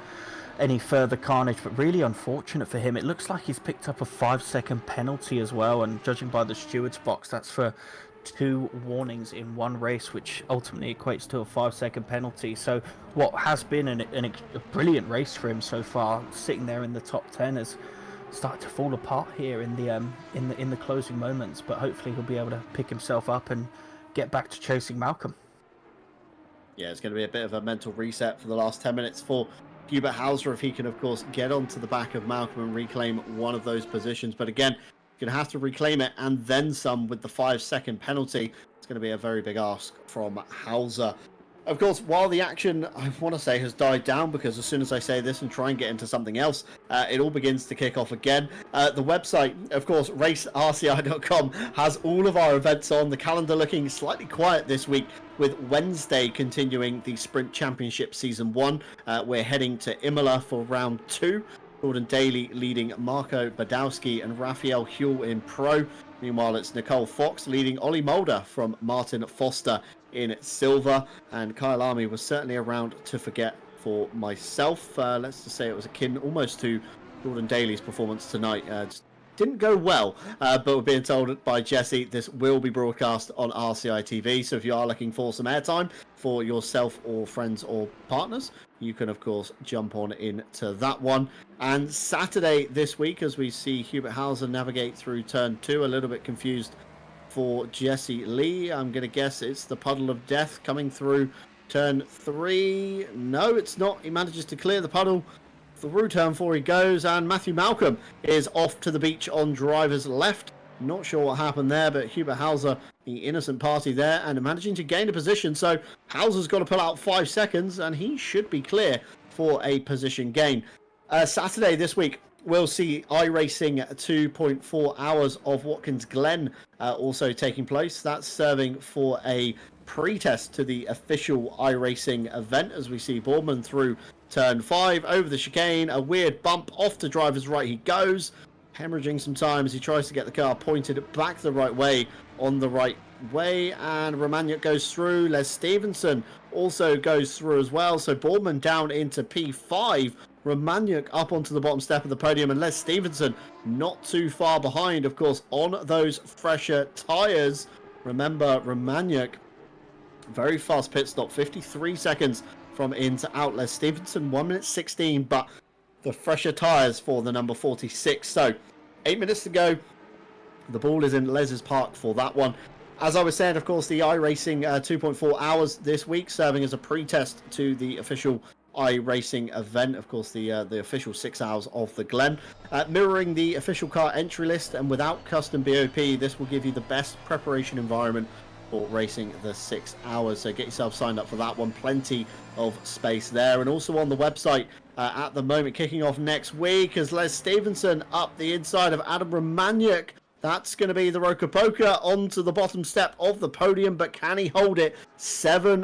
any further carnage, but really unfortunate for him. It looks like he's picked up a 5-second penalty as well, and judging by the steward's box, that's for 2 warnings in one race, which ultimately equates to a 5-second penalty. So what has been a brilliant race for him so far, sitting there in the top 10, has started to fall apart here in the closing moments. But hopefully he'll be able to pick himself up and get back to chasing Malcolm. Yeah, it's going to be a bit of a mental reset for the last 10 minutes for Hubert Hauser, if he can, of course, get onto the back of Malcolm and reclaim one of those positions. But again, going to have to reclaim it and then some with the 5-second penalty. It's going to be a very big ask from Hauser. Of course, while the action, I want to say, has died down, because as soon as I say this and try and get into something else, it all begins to kick off again. The website, of course, racerci.com, has all of our events on. The calendar looking slightly quiet this week, with Wednesday continuing the Sprint Championship Season 1. We're heading to Imola for round 2. Jordan Daly leading Marco Badowski and Raphael Huell in Pro. Meanwhile, it's Nicole Fox leading Ollie Mulder from Martin Foster in Silver. And Kyle Army was certainly around to forget for myself. Let's just say it was akin almost to Jordan Daly's performance tonight. Just didn't go well, but we're being told by Jesse this will be broadcast on RCI TV. So if you are looking for some airtime for yourself or friends or partners, you can, of course, jump on into that one. And Saturday this week, as we see Hubert Hauser navigate through turn 2, a little bit confused for Jesse Lee. I'm going to guess it's the puddle of death coming through turn 3. No, it's not. He manages to clear the puddle. Through turn 4 he goes, and Matthew Malcolm is off to the beach on driver's left. Not sure what happened there, but Hubert Hauser, the innocent party there, and managing to gain a position. So Hauser's got to pull out 5 seconds, and he should be clear for a position gain. Saturday this week, we'll see iRacing 2.4 hours of Watkins Glen also taking place. That's serving for a pre-test to the official iRacing event, as we see Boardman through turn 5 over the chicane. A weird bump off to driver's right he goes, hemorrhaging some time as he tries to get the car pointed back the right way on the right way. And Romagnoc goes through. Les Stevenson also goes through as well. So Boardman down into P5. Romagnoc up onto the bottom step of the podium, and Les Stevenson not too far behind, of course, on those fresher tyres. Remember, Romagnoc, very fast pit stop, 53 seconds from in to out. Les Stevenson 1 minute 16, but the fresher tyres for the number 46. So 8 minutes to go. The ball is in Les's park for that one. as I was saying, of course, the iRacing 2.4 hours this week, serving as a pre-test to the official iRacing event. Of course, the official 6 hours of the Glen, mirroring the official car entry list, and without custom BOP, this will give you the best preparation environment for racing the 6 hours. So get yourself signed up for that one. Plenty of space there, and also on the website at the moment, kicking off next week, as Les Stevenson up the inside of Adam Romaniuk. That's going to be the Roca Poker onto the bottom step of the podium, but can he hold it? 7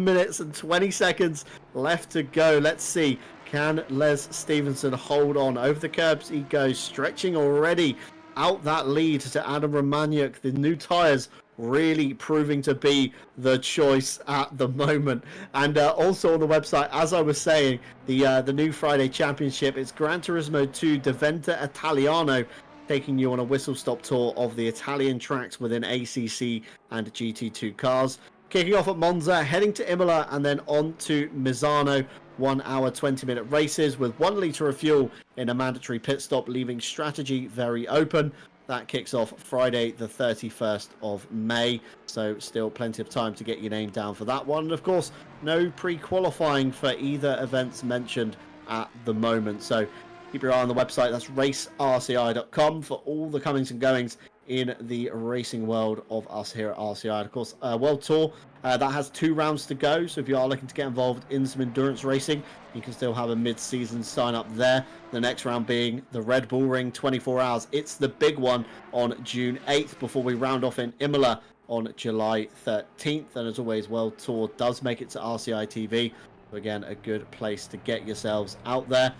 minutes and 20 seconds left to go. Let's see. Can Les Stevenson hold on? Over the curbs he goes, stretching already out that lead to Adam Romaniuk. The new tyres really proving to be the choice at the moment. And also on the website, as I was saying, the new Friday Championship, it's Gran Turismo 2 Diventa Italiano, taking you on a whistle-stop tour of the Italian tracks within ACC and GT2 cars. Kicking off at Monza, heading to Imola, and then on to Misano. 1 hour, 20-minute races with 1 litre of fuel in a mandatory pit stop, leaving strategy very open. That kicks off Friday, the 31st of May. So still plenty of time to get your name down for that one. And of course, no pre-qualifying for either events mentioned at the moment. So keep your eye on the website. That's racerci.com for all the comings and goings in the racing world of us here at RCI. And of course, World Tour, that has 2 rounds to go. So if you are looking to get involved in some endurance racing, you can still have a mid-season sign up there. The next round being the Red Bull Ring 24 hours. It's the big one on June 8th before we round off in Imola on July 13th. And as always, World Tour does make it to RCI TV. So again, a good place to get yourselves out there.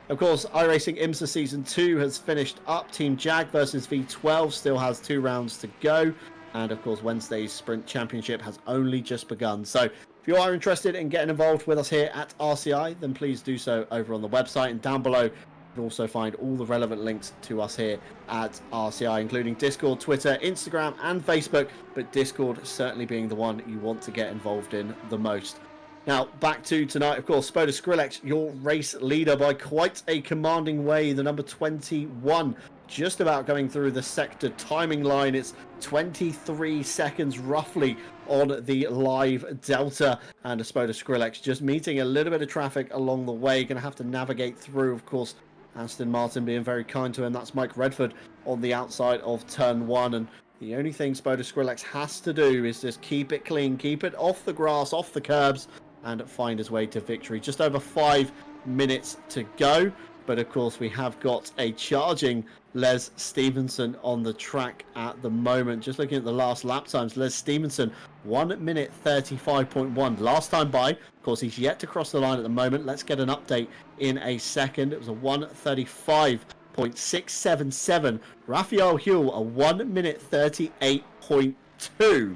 Of course, iRacing IMSA Season 2 has finished up. Team Jaaag versus V12 still has 2 rounds to go. And of course, Wednesday's Sprint Championship has only just begun. So if you are interested in getting involved with us here at RCI, then please do so over on the website. And down below, you can also find all the relevant links to us here at RCI, including Discord, Twitter, Instagram, and Facebook. But Discord certainly being the one you want to get involved in the most. Now, back to tonight, of course, Spoda Skrillex, your race leader by quite a commanding way. The number 21, just about going through the sector timing line. It's 23 seconds roughly on the live delta. And Spoda Skrillex just meeting a little bit of traffic along the way. Going to have to navigate through, of course, Aston Martin being very kind to him. That's Mike Redford on the outside of turn 1. And the only thing Spoda Skrillex has to do is just keep it clean, keep it off the grass, off the curbs, and find his way to victory. Just over 5 minutes to go. But of course, we have got a charging Les Stevenson on the track at the moment. Just looking at the last lap times, Les Stevenson, 1 minute 35.1. Last time by, of course, he's yet to cross the line at the moment. Let's get an update in a second. It was a 1:35.677. Raphael Huell, a 1 minute 38.2.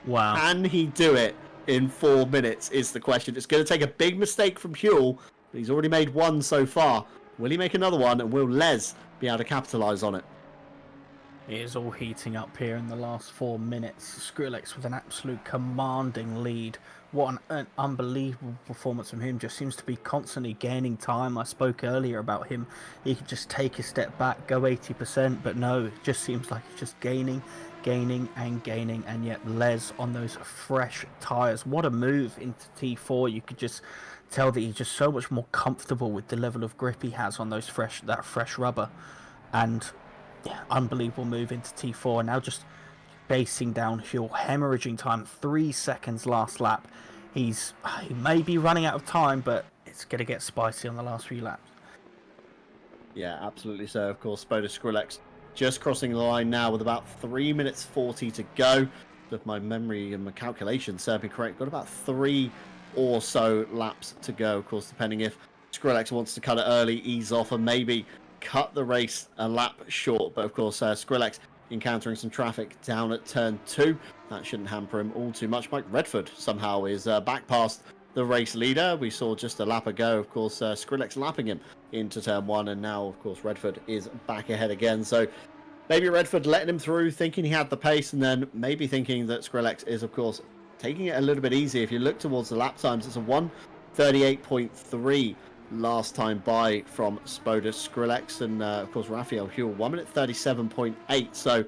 Wow. Can he do it in 4 minutes is the question. It's going to take a big mistake from Huell, but he's already made one so far. Will he make another one, and will Les be able to capitalise on it? It is all heating up here in the last 4 minutes. Skrillex with an absolute commanding lead. What an unbelievable performance from him. Just seems to be constantly gaining time. I spoke earlier about him. He could just take a step back, go 80%, but no, it just seems like he's just gaining, and yet Les on those fresh tyres. What a move into T4. You could just tell that he's just so much more comfortable with the level of grip he has on those fresh rubber. And yeah, unbelievable move into T4. And now just basing down Huell, hemorrhaging time, 3 seconds last lap. He may be running out of time, but it's going to get spicy on the last few laps. Yeah, absolutely so. Of course, Spoda Skrillex just crossing the line now with about 3 minutes 40 to go. If my memory and my calculations serve me correct, got about 3 or so laps to go. Of course, depending if Skrillex wants to cut it early, ease off, and maybe cut the race a lap short. But of course, Skrillex encountering some traffic down at turn 2. That shouldn't hamper him all too much. Mike Redford somehow is back past the race leader. We saw just a lap ago, of course, Skrillex lapping him into turn 1, and now, of course, Redford is back ahead again. So maybe Redford letting him through, thinking he had the pace, and then maybe thinking that Skrillex is, of course, taking it a little bit easy. If you look towards the lap times, it's a 1:38.3 last time by from Spoda Skrillex, and of course Raphael Huell 1:37.8. So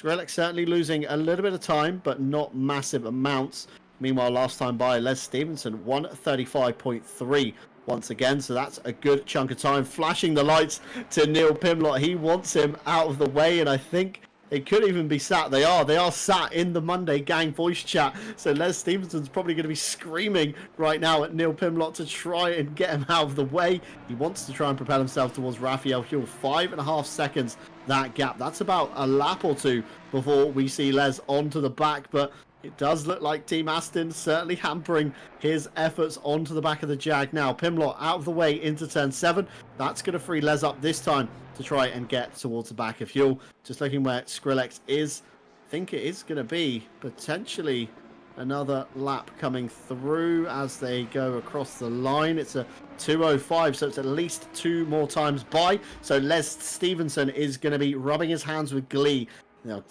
Skrillex certainly losing a little bit of time, but not massive amounts. Meanwhile, last time by, Les Stevenson, 135.3 once again. So that's a good chunk of time. Flashing the lights to Neil Pimlott. He wants him out of the way, and I think they could even be sat. They are sat in the Monday Gang voice chat. So Les Stevenson's probably going to be screaming right now at Neil Pimlott to try and get him out of the way. He wants to try and propel himself towards Raphael Huell. 5.5 seconds, that gap. That's about a lap or two before we see Les onto the back. But it does look like Team Aston certainly hampering his efforts onto the back of the Jag now. Pimlott out of the way into turn 7. That's going to free Les up this time to try and get towards the back of Huell. Just looking where Skrillex is, I think it is going to be potentially another lap coming through as they go across the line. It's a 2:05, so it's at least 2 more times by. So Les Stevenson is going to be rubbing his hands with glee. Now,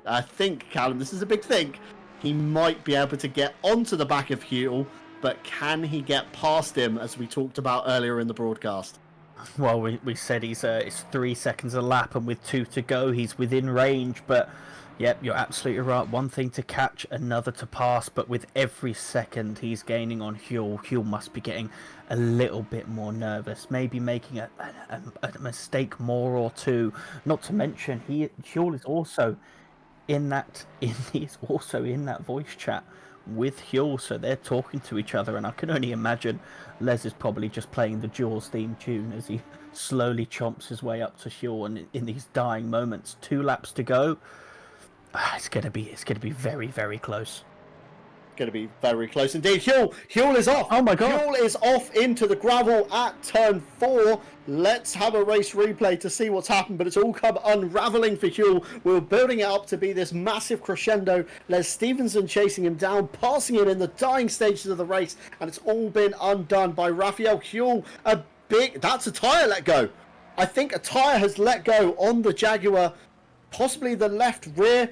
I think, Callum, this is a big think. He might be able to get onto the back of Huell, but can he get past him, as we talked about earlier in the broadcast? Well, we said it's 3 seconds a lap, and with 2 to go, he's within range. But, yep, you're absolutely right. One thing to catch, another to pass. But with every second he's gaining on Huell must be getting a little bit more nervous, maybe making a mistake more or two. Not to mention, Huell is also he's also in that voice chat with Huell, so they're talking to each other, and I can only imagine Les is probably just playing the Jaws theme tune as he slowly chomps his way up to Huell, and in these dying moments, 2 laps to go. It's gonna be very, very close. Going to be very close indeed. Huell is off. Oh my god. Huell is off into the gravel at turn 4. Let's have a race replay to see what's happened, but it's all come unraveling for Huell. We were building it up to be this massive crescendo. Les Stevenson chasing him down, passing him in the dying stages of the race, and it's all been undone by Raphael Huell. That's a tyre let go. I think a tyre has let go on the Jaguar, possibly the left rear.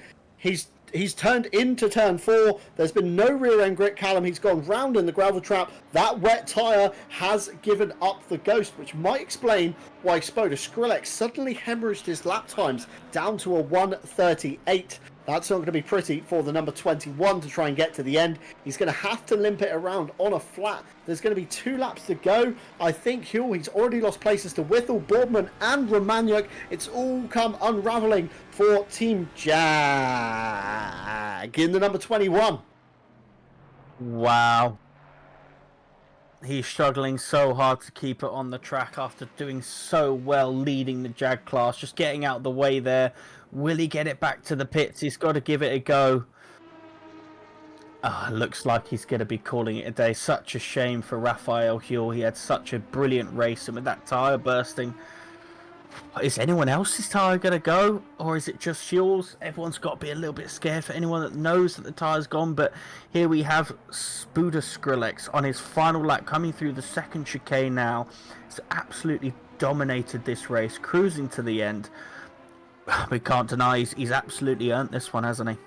He's turned into turn 4. There's been no rear end grip, Callum. He's gone round in the gravel trap. That wet tyre has given up the ghost, which might explain why Spoda Skrillex suddenly hemorrhaged his lap times down to a 1:38. That's not going to be pretty for the number 21 to try and get to the end. He's going to have to limp it around on a flat. There's going to be 2 laps to go. I think Huell, he's already lost places to Whittle, Boardman and Romaniuk. It's all come unraveling for Team Jaag in the number 21. Wow. He's struggling so hard to keep it on the track after doing so well leading the Jag class, just getting out of the way there. Will he get it back to the pits? He's got to give it a go. Looks like he's going to be calling it a day. Such a shame for Raphael Huell. He had such a brilliant race, and with that tyre bursting, is anyone else's tyre going to go? Or is it just Huell's? Everyone's got to be a little bit scared for anyone that knows that the tyre's gone. But here we have Spoda Skrillex on his final lap, coming through the second chicane now. He's absolutely dominated this race, cruising to the end. We can't deny he's absolutely earned this one, hasn't he?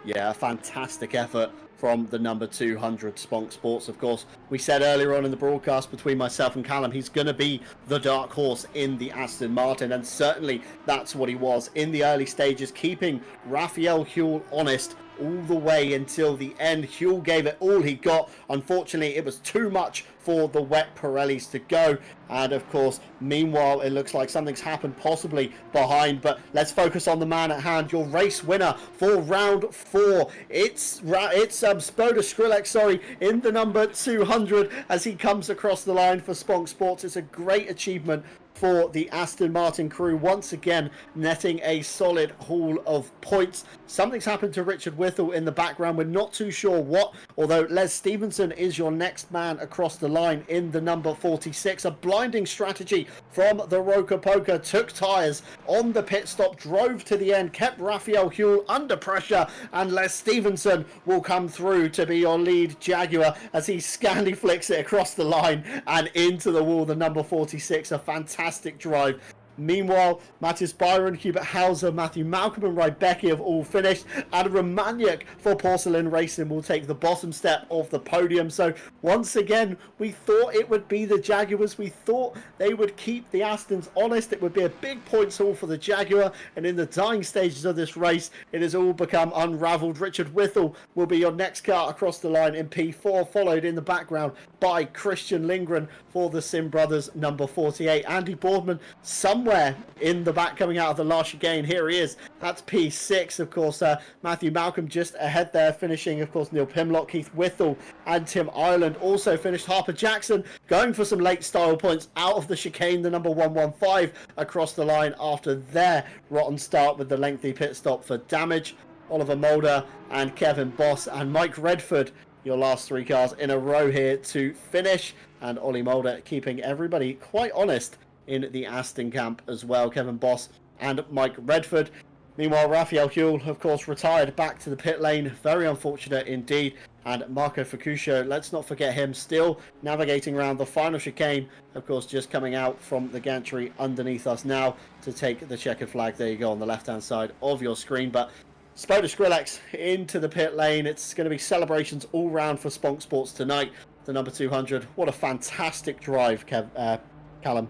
Yeah, a fantastic effort from the number 200 Spunk Sports, of course. We said earlier on in the broadcast between myself and Callum, he's going to be the dark horse in the Aston Martin, and certainly that's what he was in the early stages, keeping Raphael Huell honest all the way until the end. Huell gave it all he got. Unfortunately, it was too much for the wet Pirellis to go. And of course, meanwhile, it looks like something's happened possibly behind. But let's focus on the man at hand. Your race winner for round 4. It's Spoda Skrillex, in the number 200 as he comes across the line for Spunk Sports. It's a great achievement for the Aston Martin crew, once again netting a solid haul of points. Something's happened to Richard Whittle in the background. We're not too sure what, although Les Stevenson is your next man across the line in the number 46. A blinding strategy from the Roker Poker, took tyres on the pit stop, drove to the end, kept Raphael Huell under pressure, and Les Stevenson will come through to be your lead Jaguar as he flicks it across the line and into the wall. The number 46, a fantastic drive Meanwhile, Matthias Byron, Hubert Hauser, Matthew Malcolm and Rybecki have all finished, and Romagnac for Porcelain Racing will take the bottom step of the podium. So once again, we thought it would be the Jaguars. We thought they would keep the Astons honest. It would be a big points haul for the Jaguar, and in the dying stages of this race, it has all become unravelled. Richard Whittle will be your next car across the line in P4, followed in the background by Christian Lindgren for the Sim Brothers number 48. Andy Boardman somewhere in the back coming out of the last chicane. Here he is. That's P6, of course. Matthew Malcolm just ahead there, finishing, of course, Neil Pimlock, Keith Whittle and Tim Ireland also finished. Harper Jackson going for some late style points out of the chicane, the number 115 across the line after their rotten start with the lengthy pit stop for damage. Oliver Mulder and Kevin Boss and Mike Redford, your last three cars in a row here to finish, and Ollie Mulder keeping everybody quite honest in the Aston camp as well, Kevin Boss and Mike Redford. Meanwhile, Raphael Huell, of course, retired back to the pit lane. Very unfortunate indeed. And Marco Fucuscio, let's not forget him, still navigating around the final chicane. Of course, just coming out from the gantry underneath us now to take the checkered flag. There you go on the left-hand side of your screen. But Spoda Skrillex into the pit lane. It's going to be celebrations all round for Spunk Sports tonight. The number 200. What a fantastic drive, Callum.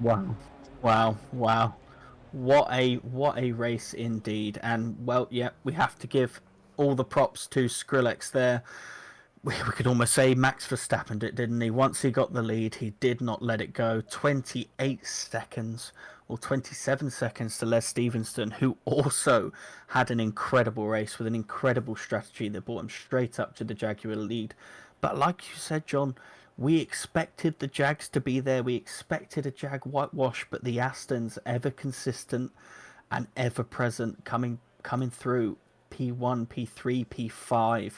Wow. What a race indeed. And well, yeah, we have to give all the props to Skrillex there. We could almost say Max Verstappen did, didn't he? Once he got the lead, he did not let it go. 28 seconds or 27 seconds to Les Stevenson, who also had an incredible race with an incredible strategy that brought him straight up to the Jaguar lead. But like you said, John, we expected the Jags to be there. We expected a Jag whitewash, but the Astons ever consistent and ever present, coming through P1, P3, P5.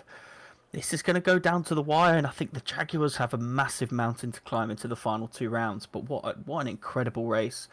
This is going to go down to the wire, and I think the Jaguars have a massive mountain to climb into the final two rounds. But what an incredible race.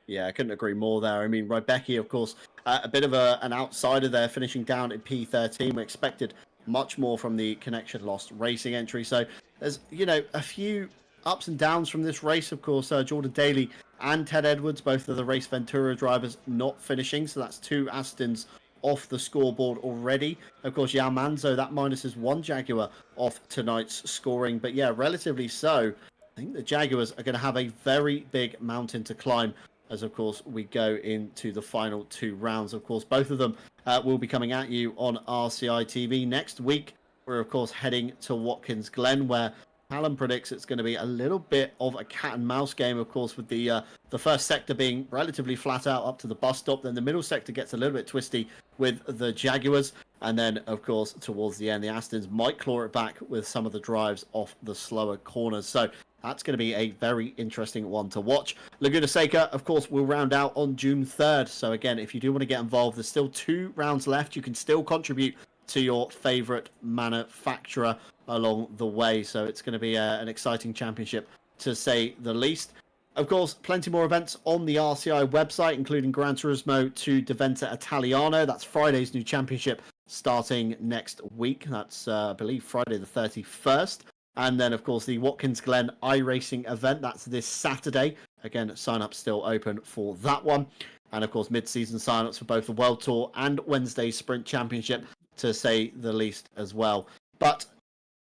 Yeah, I couldn't agree more there. I mean, Rybecki, of course, a bit of an outsider there, finishing down in P13. We expected much more from the Connection Lost Racing entry. So there's, a few ups and downs from this race. Of course, Jordan Daly and Ted Edwards, both of the Race Ventura drivers, not finishing. So that's two Astons off the scoreboard already. Of course, Yao Manzo, that minuses one Jaguar off tonight's scoring. But yeah, relatively so. I think the Jaguars are going to have a very big mountain to climb as, of course, we go into the final two rounds. Of course, both of them will be coming at you on RCI TV. Next week, we're, of course, heading to Watkins Glen, where Callum predicts it's going to be a little bit of a cat and mouse game, of course, with the first sector being relatively flat out up to the bus stop. Then the middle sector gets a little bit twisty with the Jaguars. And then, of course, towards the end, the Astons might claw it back with some of the drives off the slower corners. So that's going to be a very interesting one to watch. Laguna Seca, of course, will round out on June 3rd. So again, if you do want to get involved, there's still 2 rounds left. You can still contribute to your favourite manufacturer along the way. So it's going to be an exciting championship, to say the least. Of course, plenty more events on the RCI website, including Gran Turismo to Diventa Italiano. That's Friday's new championship starting next week. That's, I believe, Friday the 31st. And then, of course, the Watkins Glen iRacing event. That's this Saturday. Again, sign-up still open for that one. And, of course, mid-season sign-ups for both the World Tour and Wednesday's Sprint Championship, to say the least as well. But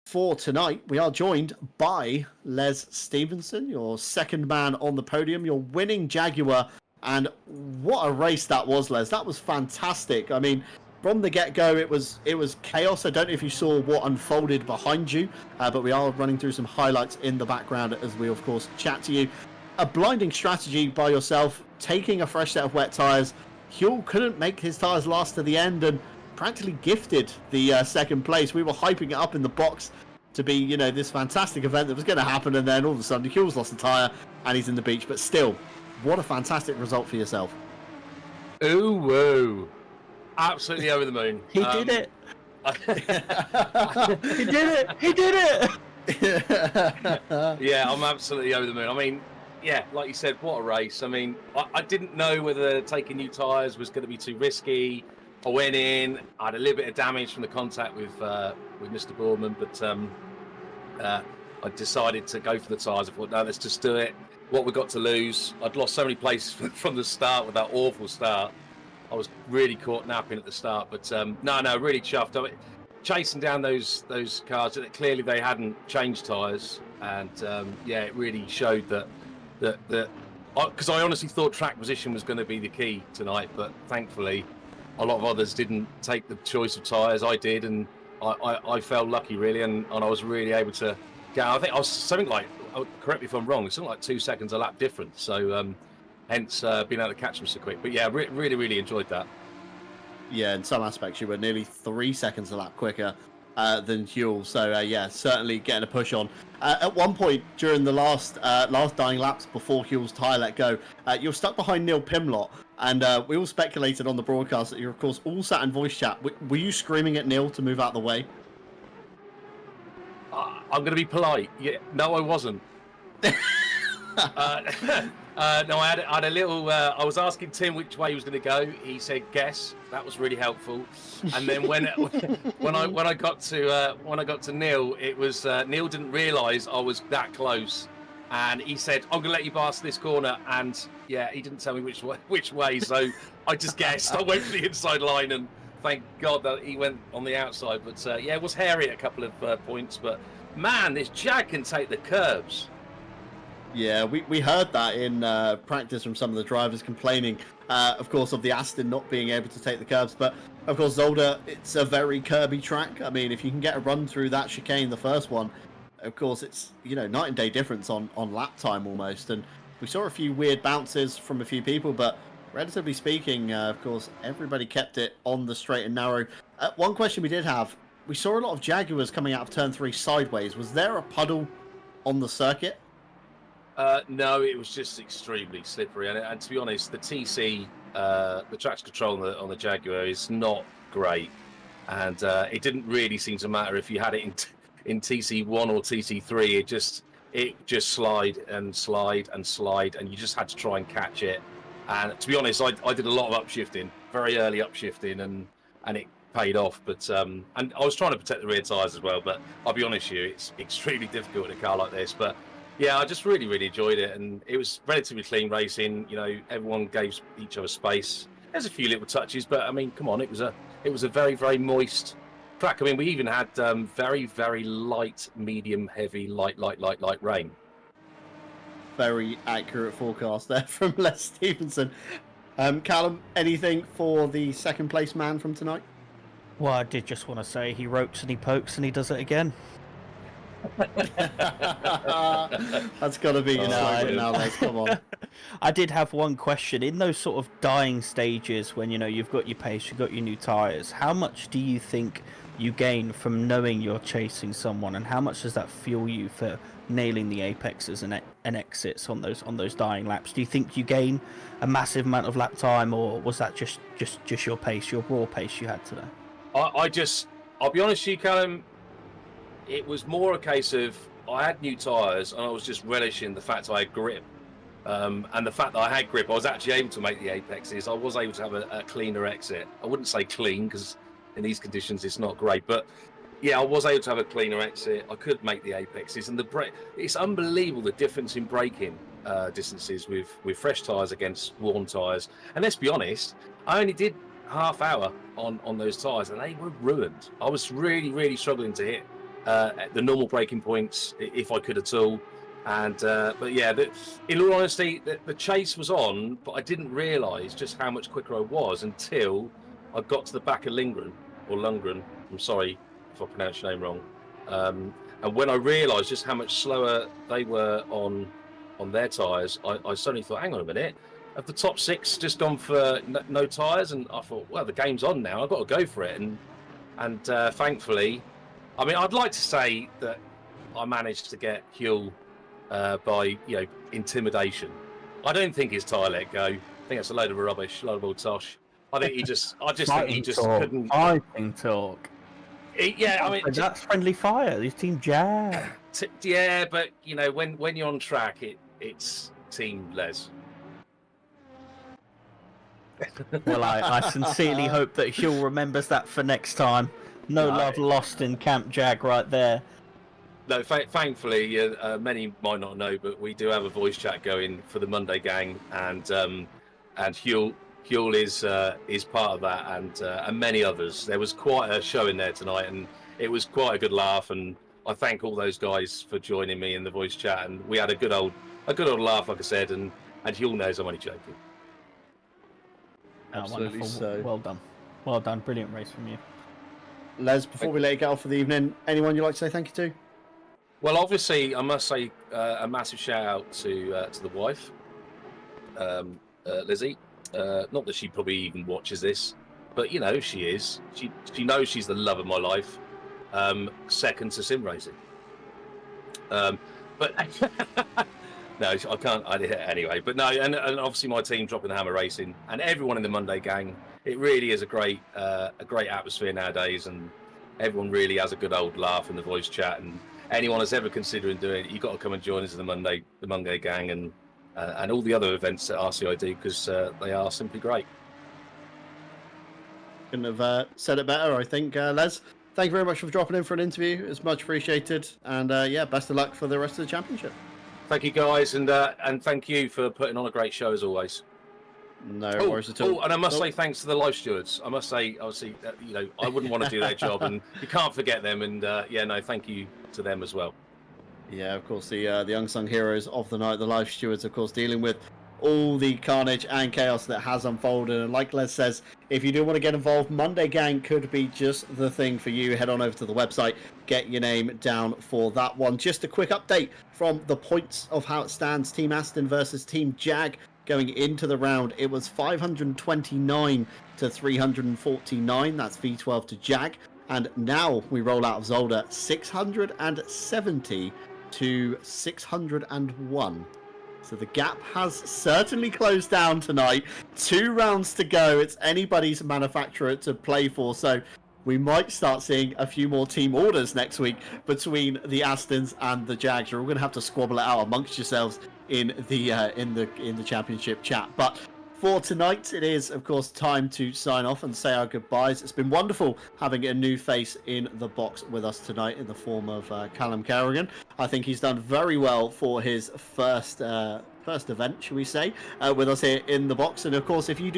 for tonight, we are joined by Les Stevenson, your second man on the podium, your winning Jaguar. And what a race that was, Les. That was fantastic. I mean, from the get-go, it was chaos. I don't know if you saw what unfolded behind you, but we are running through some highlights in the background as we, of course, chat to you. A blinding strategy by yourself, taking a fresh set of wet tyres. Huell couldn't make his tyres last to the end and practically gifted the second place. We were hyping it up in the box to be, this fantastic event that was going to happen, and then all of a sudden, Huell's lost the tyre and he's in the beach. But still, what a fantastic result for yourself. Ooh, woo. Absolutely over the moon. He did it. He did it. He did it. Yeah, I'm absolutely over the moon. I mean, yeah, like you said, what a race. I mean, I didn't know whether taking new tyres was going to be too risky. I went in, I had a little bit of damage from the contact with Mr. Boardman, but I decided to go for the tyres. I thought, no, let's just do it. what we got to lose. I'd lost so many places from the start with that awful start. I was really caught napping at the start, but no, really chuffed. I mean, chasing down those cars that clearly they hadn't changed tyres, and yeah, it really showed that because I honestly thought track position was going to be the key tonight, but thankfully a lot of others didn't take the choice of tyres. I did, and I felt lucky really, and I was really able to get. I think I was something like, correct me if I'm wrong, it's something like 2 seconds a lap difference. So hence being able to catch them so quick. But yeah, really enjoyed that. Yeah, in some aspects you were nearly 3 seconds a lap quicker than Huel. So yeah, certainly getting a push on. At one point during the last dying laps before Huel's tyre let go, you're stuck behind Neil Pimlott, and we all speculated on the broadcast that you're of course all sat in voice chat. Were you screaming at Neil to move out the way? I'm going to be polite. Yeah, no, I wasn't. No, I had a little. I was asking Tim which way he was going to go. He said guess. That was really helpful. And then when I got to Neil, it was Neil didn't realise I was that close, and he said, "I'm going to let you pass this corner." And yeah, he didn't tell me which way. So I just guessed. I went for the inside line, and thank God that he went on the outside. But yeah, it was hairy at a couple of points. But man, this Jaaag can take the curbs. Yeah, we heard that in practice from some of the drivers complaining, of course, of the Aston not being able to take the curbs. But, of course, Zolder, it's a very curby track. I mean, if you can get a run through that chicane, the first one, of course, it's, night and day difference on lap time almost. And we saw a few weird bounces from a few people, but relatively speaking, of course, everybody kept it on the straight and narrow. One question we did have, we saw a lot of Jaguars coming out of turn 3 sideways. Was there a puddle on the circuit? No, it was just extremely slippery, and to be honest, the TC, the traction control on the Jaguar is not great, and it didn't really seem to matter if you had it in TC1 or TC3. It just slide, and you just had to try and catch it. And to be honest, I did a lot of upshifting, very early upshifting, and it paid off. But and I was trying to protect the rear tyres as well. But I'll be honest with you, it's extremely difficult in a car like this. But yeah, I just really enjoyed it, and it was relatively clean racing. Everyone gave each other space. There's a few little touches, but I mean, come on, it was a very moist track. I mean, we even had very light, medium, heavy, light rain. Very accurate forecast there from Les Stevenson. Callum, anything for the second place man from tonight? Well, I did just want to say he ropes and he pokes and he does it again. That's got to be your slogan now, Les. Come on. I did have one question. In those sort of dying stages when, you've got your pace, you've got your new tyres, how much do you think you gain from knowing you're chasing someone, and how much does that fuel you for nailing the apexes and exits on those dying laps? Do you think you gain a massive amount of lap time, or was that just your pace, your raw pace you had today? I'll be honest with you, Callum, it was more a case of I had new tyres and I was just relishing the fact I had grip. And the fact that I had grip, I was actually able to make the apexes. I was able to have a cleaner exit. I wouldn't say clean, because in these conditions it's not great, but yeah, I was able to have a cleaner exit. I could make the apexes, and it's unbelievable the difference in braking distances with fresh tyres against worn tyres. And let's be honest, I only did half hour on those tyres, and they were ruined. I was really struggling to hit the normal braking points if I could at all. And but yeah, in all honesty, the chase was on, but I didn't realise just how much quicker I was until I got to the back of Lundgren. I'm sorry if I pronounced your name wrong. And when I realised just how much slower they were on their tyres, I suddenly thought, hang on a minute, have the top 6 just gone for no tyres? And I thought, well, the game's on now, I've got to go for it. And thankfully, I mean, I'd like to say that I managed to get Huel by intimidation. I don't think his tyre let go. I think that's a load of rubbish, a load of old tosh. I think he just couldn't. Fighting talk. Yeah, I mean, that's friendly fire. This team Jaaag. Yeah, but when you're on track, it's team Les. Well, I sincerely hope that Huel remembers that for next time. No love lost in Camp Jaaag right there. No, thankfully, many might not know, but we do have a voice chat going for the Monday gang, and Huel is part of that, and many others. There was quite a show in there tonight, and it was quite a good laugh. And I thank all those guys for joining me in the voice chat, and we had a good old laugh, like I said, and Huel knows I'm only joking. Absolutely wonderful. so. Well done, brilliant race from you. Les, before we let you go for the evening, anyone you'd like to say thank you to? Well, obviously, I must say a massive shout out to the wife, Lizzie. Not that she probably even watches this, but you know she is. She knows she's the love of my life. Second to sim racing. But no, I can't. Anyway. But no, and obviously my team dropping the hammer racing, and everyone in the Monday gang. It really is a great atmosphere nowadays, and everyone really has a good old laugh in the voice chat. And anyone that's ever considering doing it, you've got to come and join us in the Monday gang, and all the other events that RCI do, because they are simply great. Couldn't have said it better, I think. Les, thank you very much for dropping in for an interview. It's much appreciated, and yeah, best of luck for the rest of the championship. Thank you, guys, and thank you for putting on a great show as always. No worries at all. And I must say thanks to the life stewards. I must say, obviously, you know, I wouldn't want to do their job, and you can't forget them. And yeah, no, thank you to them as well. Yeah, of course, the unsung heroes of the night, the life stewards, of course, dealing with all the carnage and chaos that has unfolded. And like Les says, if you do want to get involved, Monday Gang could be just the thing for you. Head on over to the website, get your name down for that one. Just a quick update from the points of how it stands. Team Aston versus Team Jaaag. Going into the round, it was 529 to 349. That's V12 to Jaaag. And now we roll out of Zolder, 670 to 601. So the gap has certainly closed down tonight. 2 rounds to go. It's anybody's manufacturer to play for. So we might start seeing a few more team orders next week between the Astons and the Jaags. You're all going to have to squabble it out amongst yourselves in the championship chat. But for tonight, it is of course time to sign off and say our goodbyes. It's been wonderful having a new face in the box with us tonight in the form of Callum Kerrigan. I think he's done very well for his first event, shall we say, with us here in the box. And of course, if you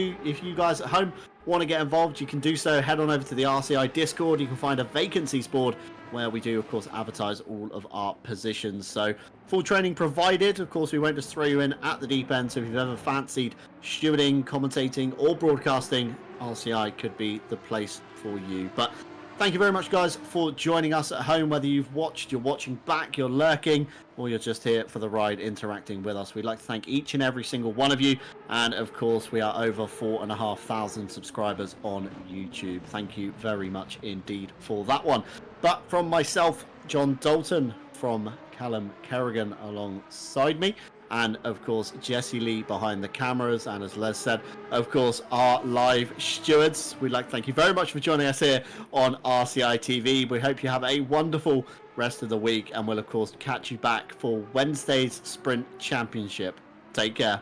guys at home want to get involved, you can do so. Head on over to the RCI Discord. You can find a vacancies board where we do, of course, advertise all of our positions. So full training provided. Of course, we won't just throw you in at the deep end. So if you've ever fancied stewarding, commentating, or broadcasting, RCI could be the place for you. But thank you very much, guys, for joining us at home. Whether you've watched, you're watching back, you're lurking, or you're just here for the ride interacting with us, we'd like to thank each and every single one of you. And of course, we are over 4,500 subscribers on YouTube. Thank you very much indeed for that one. But from myself, John Dalton, from Callum Kerrigan alongside me, and of course Jesse Lee behind the cameras, and as Les said, of course, our live stewards, we'd like to thank you very much for joining us here on RCI TV. We hope you have a wonderful rest of the week, and we'll of course catch you back for Wednesday's Sprint Championship. Take care.